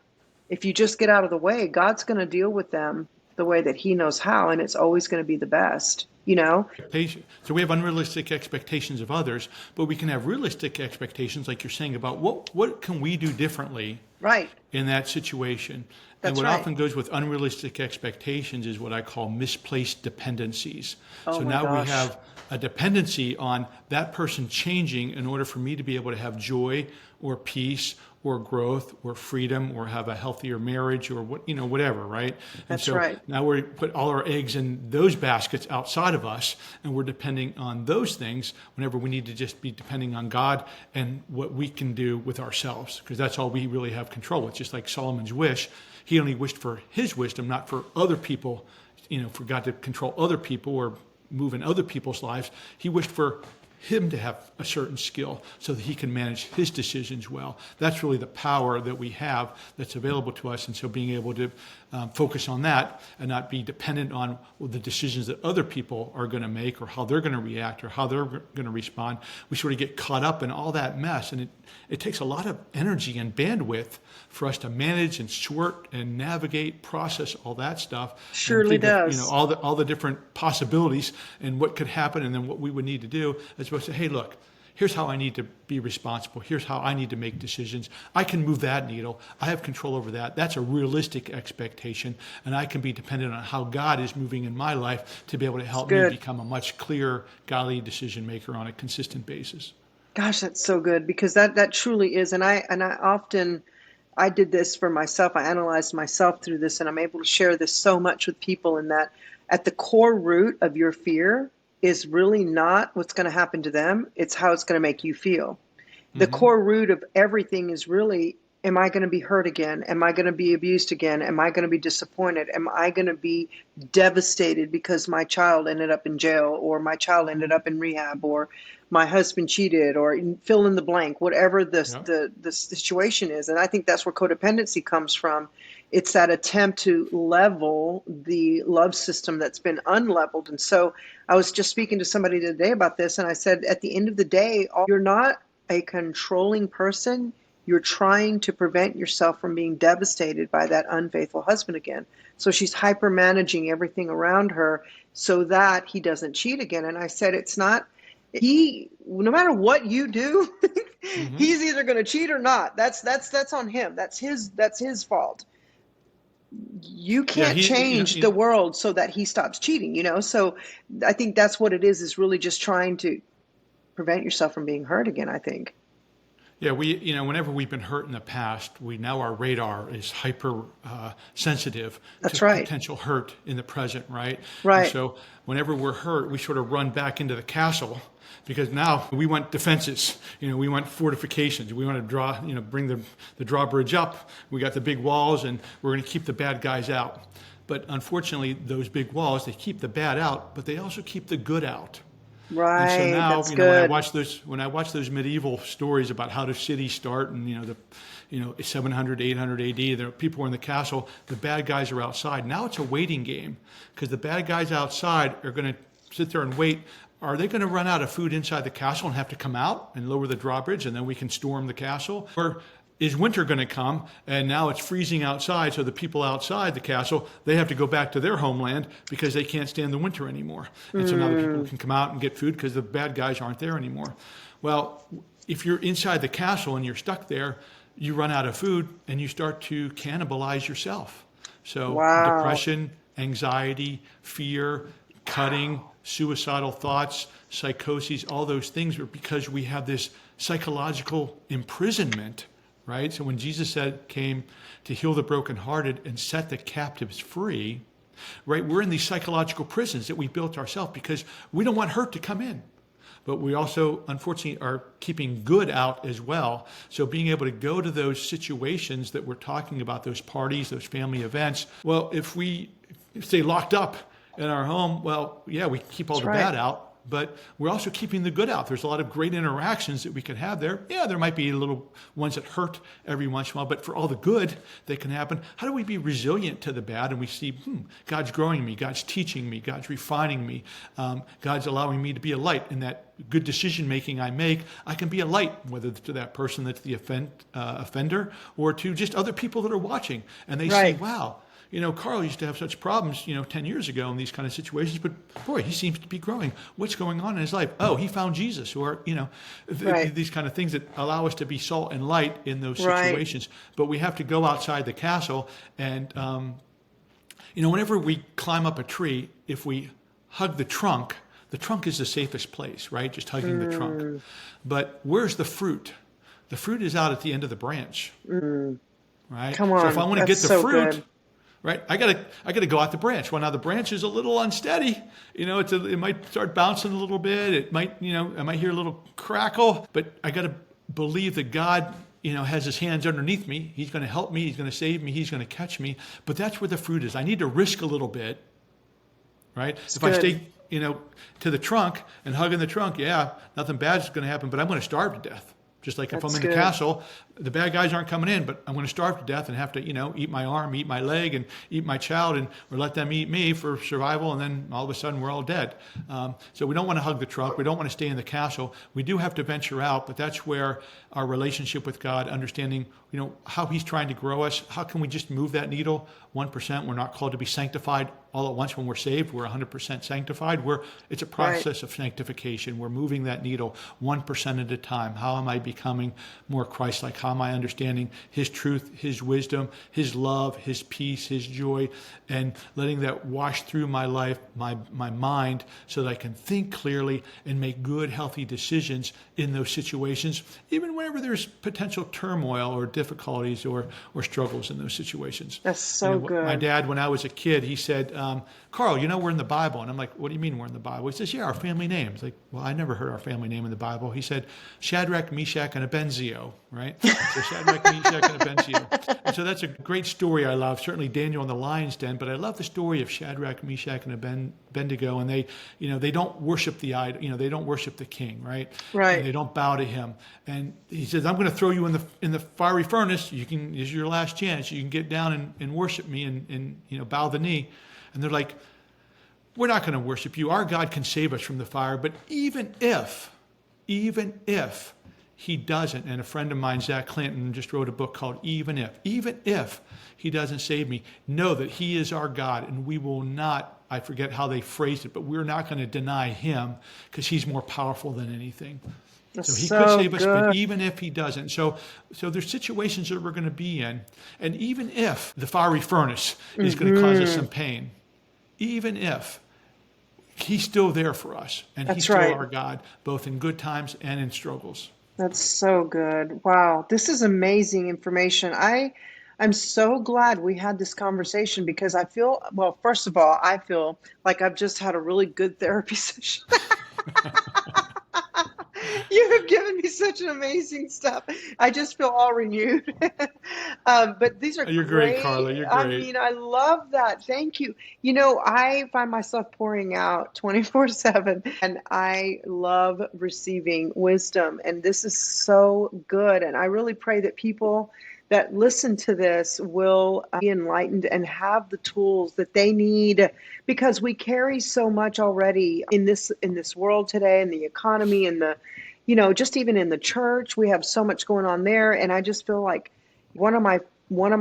if you just get out of the way, God's going to deal with them the way that he knows how, and it's always going to be the best, So we have unrealistic expectations of others, but we can have realistic expectations, like you're saying, about what can we do differently Right. in that situation. And That's what right. often goes with unrealistic expectations is what I call misplaced dependencies. Oh So my now we gosh. have a dependency on that person changing in order for me to be able to have joy or peace or growth or freedom or have a healthier marriage or whatever, right? And That's so right. now we put all our eggs in those baskets outside of us, and we're depending on those things whenever we need to just be depending on God and what we can do with ourselves, because that's all we really have control. It's just like Solomon's wish. He only wished for his wisdom, not for other people, for God to control other people or move in other people's lives. He wished for him to have a certain skill so that he can manage his decisions well. That's really the power that we have that's available to us. And so being able to focus on that and not be dependent on the decisions that other people are going to make or how they're going to react or how they're going to respond, we sort of get caught up in all that mess. And it takes a lot of energy and bandwidth for us to manage and sort and navigate, process all that stuff. Surely does. All the different possibilities and what could happen and then what we would need to do, as opposed to, hey, look, here's how I need to be responsible. Here's how I need to make decisions. I can move that needle. I have control over that. That's a realistic expectation. And I can be dependent on how God is moving in my life to be able to help me become a much clearer, godly decision maker on a consistent basis. Gosh, that's so good, because that truly is. And I often, I did this for myself. I analyzed myself through this, and I'm able to share this so much with people, in that at the core root of your fear is really not what's going to happen to them. It's how it's going to make you feel. The core root of everything is really, am I going to be hurt again? Am I going to be abused again? Am I going to be disappointed? Am I going to be devastated because my child ended up in jail, or my child ended up in rehab, or my husband cheated, or fill in the blank, whatever the situation is. And I think that's where codependency comes from. It's that attempt to level the love system that's been unleveled. And so I was just speaking to somebody today about this, and I said, at the end of the day, you're not a controlling person. You're trying to prevent yourself from being devastated by that unfaithful husband again. So she's hyper managing everything around her so that he doesn't cheat again. And I said, it's not, no matter what you do, he's either going to cheat or not. That's on him. That's his fault. You can't change the world so that he stops cheating, So I think that's what it is really just trying to prevent yourself from being hurt again, I think. Yeah, whenever we've been hurt in the past, our radar is hyper sensitive to potential hurt in the present, right? Right. And so whenever we're hurt, we sort of run back into the castle, because now we want defenses. We want fortifications. We want to bring the drawbridge up. We got the big walls, and we're going to keep the bad guys out. But unfortunately, those big walls, they keep the bad out, but they also keep the good out. Right. And so now, that's good. when I watch those medieval stories about how the cities start, and 700, 800 AD, there people were in the castle, the bad guys are outside. Now it's a waiting game, because the bad guys outside are going to sit there and wait. Are they going to run out of food inside the castle and have to come out and lower the drawbridge, and then we can storm the castle? Or is winter going to come, and now it's freezing outside, so the people outside the castle, they have to go back to their homeland because they can't stand the winter anymore. And so now the people can come out and get food because the bad guys aren't there anymore. Well, if you're inside the castle and you're stuck there, you run out of food and you start to cannibalize yourself. So depression, anxiety, fear, cutting, suicidal thoughts, psychoses, all those things are because we have this psychological imprisonment. Right? So when Jesus came to heal the brokenhearted and set the captives free, right? We're in these psychological prisons that we built ourselves because we don't want hurt to come in. But we also, unfortunately, are keeping good out as well. So being able to go to those situations that we're talking about, those parties, those family events, well, if we stay locked up in our home, well, yeah, we keep all the bad out. But we're also keeping the good out. There's a lot of great interactions that we could have there. Yeah, there might be little ones that hurt every once in a while, but for all the good that can happen, how do we be resilient to the bad? And we see, God's growing me, God's teaching me, God's refining me, God's allowing me to be a light. In that good decision-making I make, I can be a light, whether to that person that's the offender or to just other people that are watching. And they see, wow, Carl used to have such problems, 10 years ago in these kind of situations, but boy, he seems to be growing. What's going on in his life? Oh, he found Jesus, or, these kind of things that allow us to be salt and light in those situations. But we have to go outside the castle. And, whenever we climb up a tree, if we hug the trunk is the safest place, right? Just hugging the trunk. But where's the fruit? The fruit is out at the end of the branch, right? Come on. So if I want to get the fruit, good. Right, I gotta go out the branch. Well, now the branch is a little unsteady. It might start bouncing a little bit. It might, I might hear a little crackle. But I gotta believe that God, has His hands underneath me. He's going to help me. He's going to save me. He's going to catch me. But that's where the fruit is. I need to risk a little bit, right? If I stay to the trunk and hugging the trunk, yeah, nothing bad is going to happen, but I'm going to starve to death. Just like if I'm in the castle, the bad guys aren't coming in, but I'm going to starve to death and have to, eat my arm, eat my leg, and eat my child, or let them eat me for survival, and then all of a sudden we're all dead. So we don't want to hug the trunk. We don't want to stay in the castle. We do have to venture out, but that's where our relationship with God, understanding, how He's trying to grow us. How can we just move that needle 1%? We're not called to be sanctified all at once when we're saved. We're 100% sanctified. It's a process of sanctification. We're moving that needle 1% at a time. How am I becoming more Christ-like? How am I understanding His truth, His wisdom, His love, His peace, His joy, and letting that wash through my life, my mind, so that I can think clearly and make good, healthy decisions in those situations, even whenever there's potential turmoil or difficulties or struggles in those situations. That's so good. My dad, when I was a kid, he said, Carl, we're in the Bible. And I'm like, what do you mean we're in the Bible? He says, yeah, our family name. It's like, well, I never heard our family name in the Bible. He said, Shadrach, Meshach, and Abednego, right? So Shadrach, Meshach, and Abednego. And so that's a great story I love. Certainly Daniel in the lion's den, but I love the story of Shadrach, Meshach, and Abednego. And they don't worship the idol, they don't worship the king, right? Right. And they don't bow to him. And he says, I'm going to throw you in the fiery furnace. This is your last chance. You can get down and worship me and bow the knee. And they're like, we're not going to worship you. Our God can save us from the fire. But even if He doesn't, and a friend of mine, Zach Clinton, just wrote a book called Even If He doesn't save me, know that He is our God, and we will not, I forget how they phrased it, but we're not going to deny Him because He's more powerful than anything. So He could save us, but even if He doesn't. So there's situations that we're going to be in, and even if the fiery furnace is going to cause us some pain, even if, He's still there for us, and He's still our God, both in good times and in struggles. That's so good. Wow. This is amazing information. I'm so glad we had this conversation because I feel, well, first of all, I feel like I've just had a really good therapy session. You have given me such an amazing stuff. I just feel all renewed. But these are You're great, Carla. You're great. I mean, I love that. Thank you. I find myself pouring out 24/7, and I love receiving wisdom. And this is so good. And I really pray that people that listen to this will be enlightened and have the tools that they need, because we carry so much already in this world today, in the economy, and the just even in the church, we have so much going on there. And I just feel like one of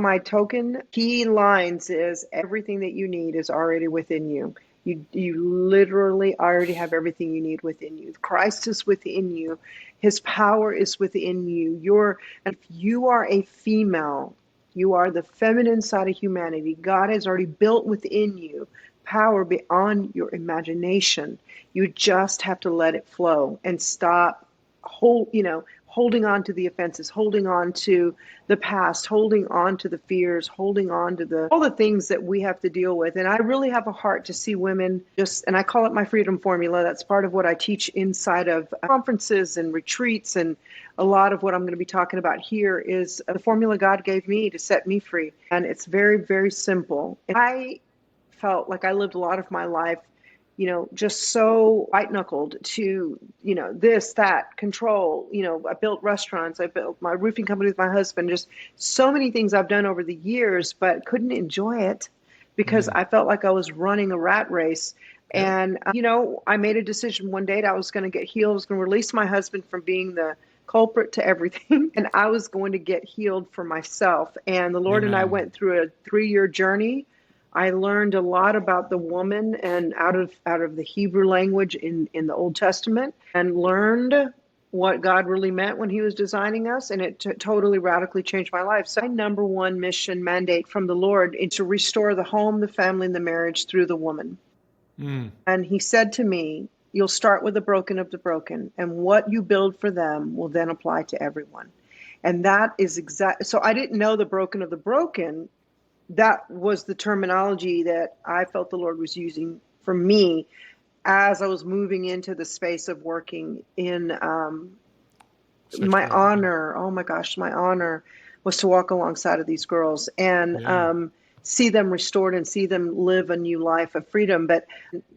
my token key lines is everything that you need is already within you. You literally already have everything you need within you. Christ is within you. His power is within you. If you are a female, you are the feminine side of humanity. God has already built within you power beyond your imagination. You just have to let it flow and stop holding on to the offenses, holding on to the past, holding on to the fears, holding on to all the things that we have to deal with. And I really have a heart to see women and I call it my freedom formula. That's part of what I teach inside of conferences and retreats. And a lot of what I'm going to be talking about here is the formula God gave me to set me free. And it's very, very simple. I felt like I lived a lot of my life just so white-knuckled to, this, that, control. I built restaurants. I built my roofing company with my husband. Just so many things I've done over the years, but couldn't enjoy it because I felt like I was running a rat race. And, I made a decision one day that I was going to get healed. I was going to release my husband from being the culprit to everything. And I was going to get healed for myself. And the Lord and I went through a 3-year journey. I learned a lot about the woman and out of the Hebrew language in the Old Testament, and learned what God really meant when He was designing us. And it totally radically changed my life. So my number one mission mandate from the Lord is to restore the home, the family, and the marriage through the woman. And He said to me, you'll start with the broken of the broken, and what you build for them will then apply to everyone. And that is so I didn't know the broken of the broken. That was the terminology that I felt the Lord was using for me as I was moving into the space of working in my honor. Oh my gosh, my honor was to walk alongside of these girls. And see them restored and see them live a new life of freedom. But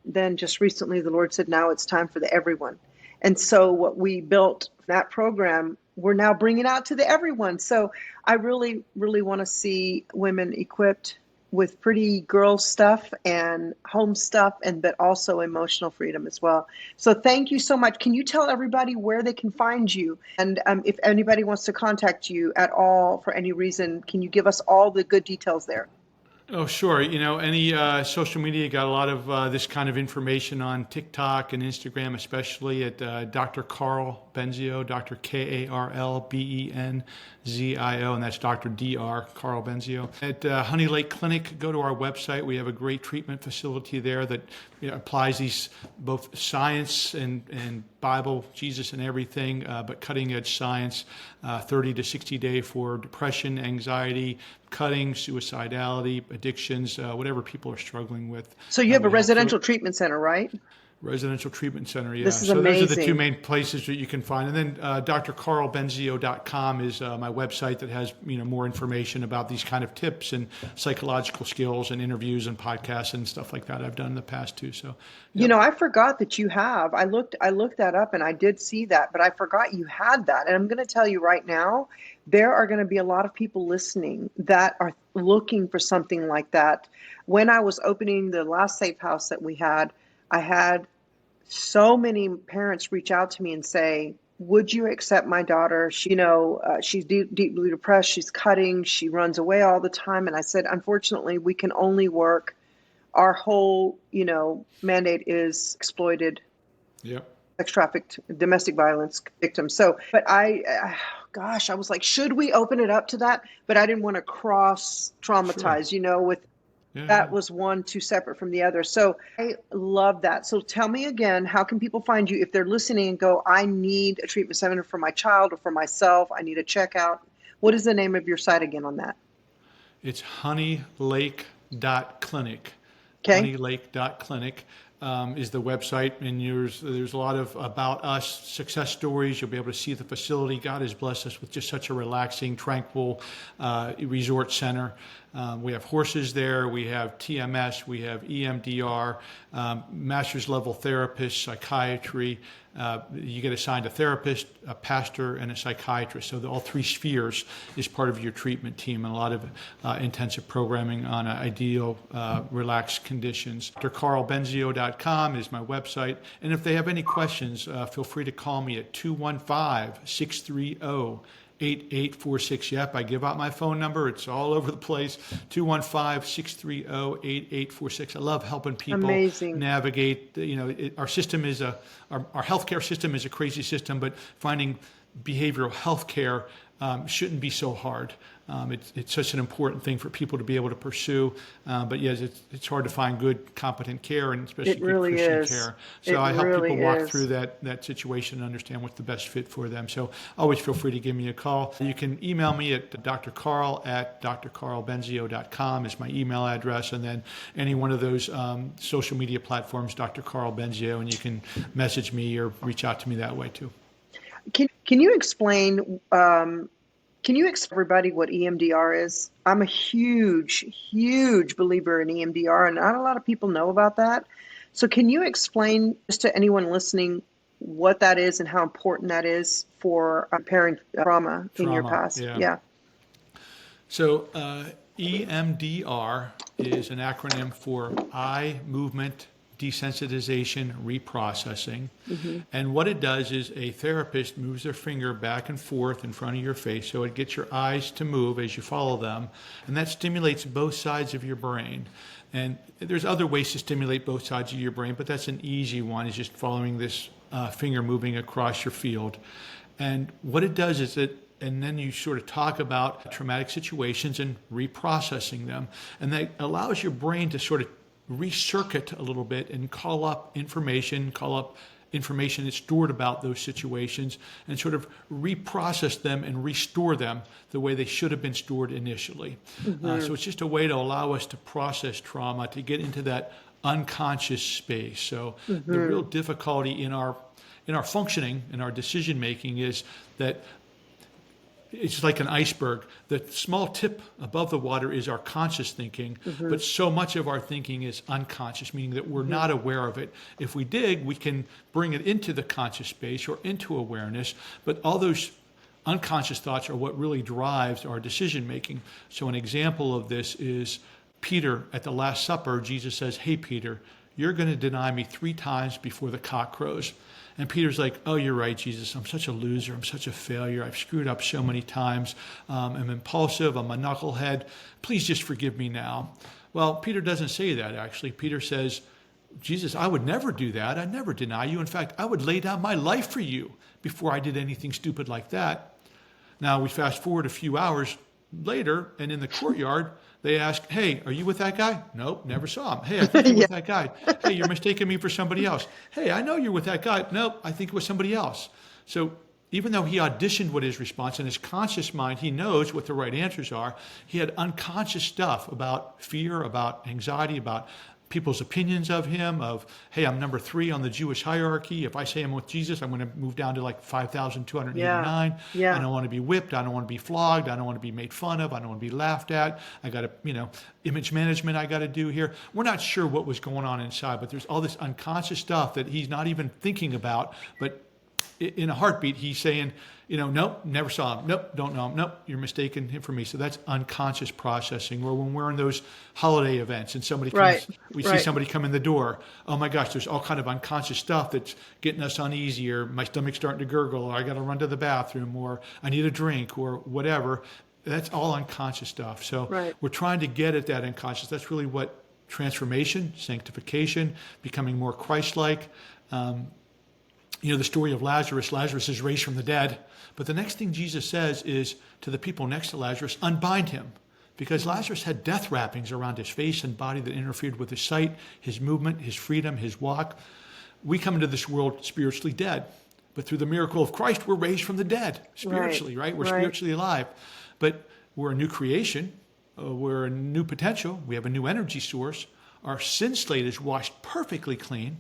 then just recently, the Lord said, now it's time for the everyone. And so what we built, that program, we're now bringing out to the everyone. So I really, really want to see women equipped with pretty girl stuff and home stuff, but also emotional freedom as well. So thank you so much. Can you tell everybody where they can find you? And if anybody wants to contact you at all for any reason, can you give us all the good details there? Oh, sure. Any social media, got a lot of this kind of information on TikTok and Instagram, especially at Dr. Karl Benzio, Dr. KarlBenzio, and that's Dr. Dr. Karl Benzio. At Honey Lake Clinic, go to our website. We have a great treatment facility there that applies these both science and Bible, Jesus and everything, but cutting edge science, 30 to 60 day for depression, anxiety, cutting, suicidality, addictions, whatever people are struggling with. So you have a residential treatment center, right? Residential treatment center, yeah. This is so amazing. Those are the two main places that you can find. And then drkarlbenzio.com is my website that has more information about these kind of tips and psychological skills and interviews and podcasts and stuff like that I've done in the past too. So, yep. I forgot that you have. I looked that up and I did see that, but I forgot you had that. And I'm going to tell you right now, there are going to be a lot of people listening that are looking for something like that. When I was opening the last safe house that we had, I had so many parents reach out to me and say, would you accept my daughter? She's deeply depressed. She's cutting. She runs away all the time. And I said, unfortunately, we can only work. Our whole, mandate is exploited, sex trafficked, domestic violence victims. So, but I was like, should we open it up to that? But I didn't want to cross traumatize, with. That was one too separate from the other. So I love that. So tell me again, how can people find you if they're listening and go, I need a treatment center for my child or for myself. I need a checkout. What is the name of your site again on that? It's honeylake.clinic. Okay. Honeylake.clinic is the website, and there's a lot of about us success stories. You'll be able to see the facility. God has blessed us with just such a relaxing, tranquil resort center. We have horses there. We have TMS. We have EMDR, master's level therapists, psychiatry. You get assigned a therapist, a pastor, and a psychiatrist. So all three spheres is part of your treatment team, and a lot of intensive programming on ideal, relaxed conditions. drkarlbenzio.com is my website. And if they have any questions, feel free to call me at 215-630-8846. Yep, I give out my phone number. It's all over the place. 215-630-8846. I love helping people navigate. Our system is our healthcare system is a crazy system, but finding behavioral health care shouldn't be so hard. It's such an important thing for people to be able to pursue. But yes, it's hard to find good, competent care, and especially good Christian care. So I help people walk through that situation and understand what's the best fit for them. So always feel free to give me a call. You can email me at drkarl@drkarlbenzio.com is my email address, and then any one of those social media platforms, Dr. Karl Benzio, and you can message me or reach out to me that way too. Can you explain? Can you explain to everybody what EMDR is? I'm a huge, huge believer in EMDR, and not a lot of people know about that. So can you explain just to anyone listening what that is and how important that is for repairing trauma in your past? Yeah. So EMDR is an acronym for eye movement desensitization reprocessing. Mm-hmm. And what it does is a therapist moves their finger back and forth in front of your face, so it gets your eyes to move as you follow them, and that stimulates both sides of your brain. And there's other ways to stimulate both sides of your brain, but that's an easy one, is just following this finger moving across your field. And what it does is and then you sort of talk about traumatic situations and reprocessing them, and that allows your brain to sort of recircuit a little bit and call up information that's stored about those situations, and sort of reprocess them and restore them the way they should have been stored initially. Mm-hmm. So it's just a way to allow us to process trauma, to get into that unconscious space. So the real difficulty in our functioning, in our decision making, is that it's like an iceberg. The small tip above the water is our conscious thinking, but so much of our thinking is unconscious, meaning that we're not aware of it. If we dig, we can bring it into the conscious space or into awareness, but all those unconscious thoughts are what really drives our decision making. So an example of this is Peter at the Last Supper. Jesus says, "Hey, Peter, you're going to deny me 3 times before the cock crows." And Peter's like, "Oh, you're right, Jesus. I'm such a loser. I'm such a failure. I've screwed up so many times. I'm impulsive. I'm a knucklehead. Please just forgive me now." Well, Peter doesn't say that, actually. Peter says, "Jesus, I would never do that. I'd never deny you. In fact, I would lay down my life for you before I did anything stupid like that." Now, we fast forward a few hours later, and in the courtyard, they ask, "Hey, are you with that guy?" "Nope, never saw him." "Hey, I think you're with that guy." "Hey, you're mistaking me for somebody else." "Hey, I know you're with that guy." "Nope, I think it was somebody else." So even though he auditioned with his response, in his conscious mind, he knows what the right answers are, he had unconscious stuff about fear, about anxiety, about people's opinions of him, of, hey, I'm number 3 on the Jewish hierarchy. If I say I'm with Jesus, I'm going to move down to like 5,289. Yeah. I don't want to be whipped. I don't want to be flogged. I don't want to be made fun of. I don't want to be laughed at. I got to, image management I got to do here. We're not sure what was going on inside, but there's all this unconscious stuff that he's not even thinking about, but in a heartbeat, he's saying, "Nope, never saw him. Nope, don't know him. Nope, you're mistaken him for me." So that's unconscious processing. Or when we're in those holiday events and somebody comes, we see somebody come in the door. Oh my gosh, there's all kind of unconscious stuff that's getting us uneasy, or my stomach's starting to gurgle, or I got to run to the bathroom, or I need a drink, or whatever. That's all unconscious stuff. So we're trying to get at that unconscious. That's really what transformation, sanctification, becoming more Christ-like. The story of Lazarus. Lazarus is raised from the dead. But the next thing Jesus says is to the people next to Lazarus, unbind him. Because Lazarus had death wrappings around his face and body that interfered with his sight, his movement, his freedom, his walk. We come into this world spiritually dead. But through the miracle of Christ, we're raised from the dead spiritually, right? We're spiritually alive. But we're a new creation. We're a new potential. We have a new energy source. Our sin slate is washed perfectly clean.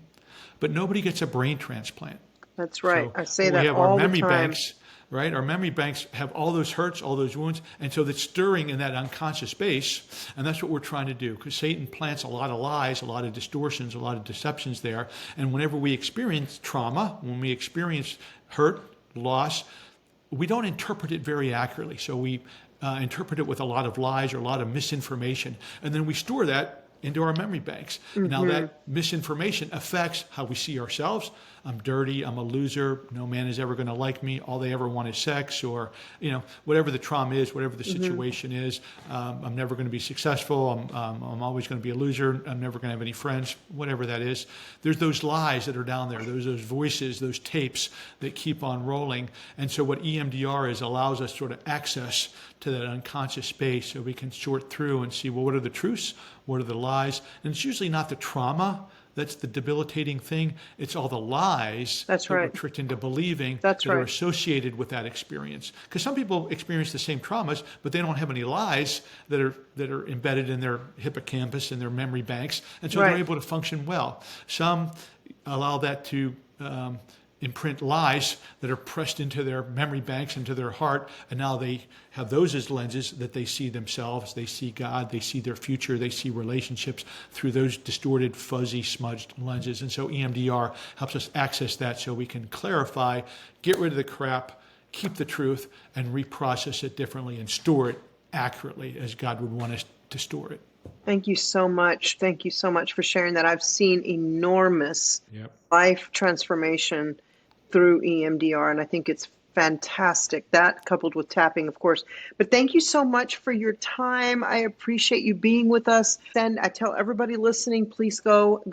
But nobody gets a brain transplant. That's right. So I say that all the time. We have our memory banks, right? Our memory banks have all those hurts, all those wounds, and so it's stirring in that unconscious space, and that's what we're trying to do, because Satan plants a lot of lies, a lot of distortions, a lot of deceptions there, and whenever we experience trauma, when we experience hurt, loss, we don't interpret it very accurately. So we interpret it with a lot of lies or a lot of misinformation, and then we store that into our memory banks. Now that misinformation affects how we see ourselves. I'm dirty, I'm a loser, no man is ever going to like me, all they ever want is sex, or whatever the trauma is, whatever the situation is. I'm never going to be successful, I'm always going to be a loser, I'm never going to have any friends, whatever that is. There's those lies that are down there, those voices, those tapes that keep on rolling. And so what EMDR is, allows us sort of access to that unconscious space, so we can sort through and see, well, what are the truths, what are the lies? And it's usually not the trauma that's the debilitating thing. It's all the lies that we're tricked into believing that are associated with that experience. Because some people experience the same traumas, but they don't have any lies that are embedded in their hippocampus and their memory banks, and so they're able to function well. Some allow that to imprint lies that are pressed into their memory banks, into their heart, and now they have those as lenses that they see themselves, they see God, they see their future, they see relationships through those distorted, fuzzy, smudged lenses. And so EMDR helps us access that so we can clarify, get rid of the crap, keep the truth, and reprocess it differently and store it accurately as God would want us to store it. Thank you so much. Thank you so much for sharing that. I've seen enormous life transformation through EMDR, and I think it's fantastic. That coupled with tapping, of course. But thank you so much for your time. I appreciate you being with us. And I tell everybody listening, please go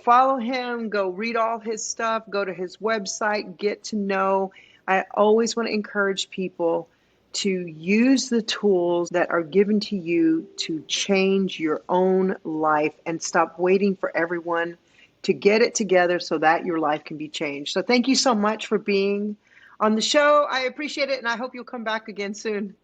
follow him, go read all his stuff, go to his website, get to know. I always want to encourage people to use the tools that are given to you to change your own life and stop waiting for everyone to get it together so that your life can be changed. So thank you so much for being on the show. I appreciate it, and I hope you'll come back again soon.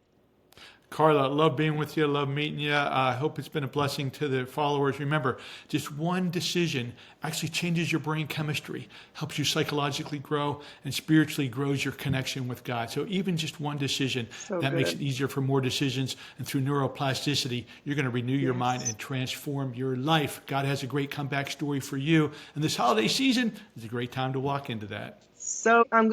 Carla, love being with you. Love meeting you. I hope it's been a blessing to the followers. Remember, just one decision actually changes your brain chemistry, helps you psychologically grow, and spiritually grows your connection with God. So even just one decision, that makes it easier for more decisions. And through neuroplasticity, you're going to renew your mind and transform your life. God has a great comeback story for you. And this holiday season is a great time to walk into that. So I'm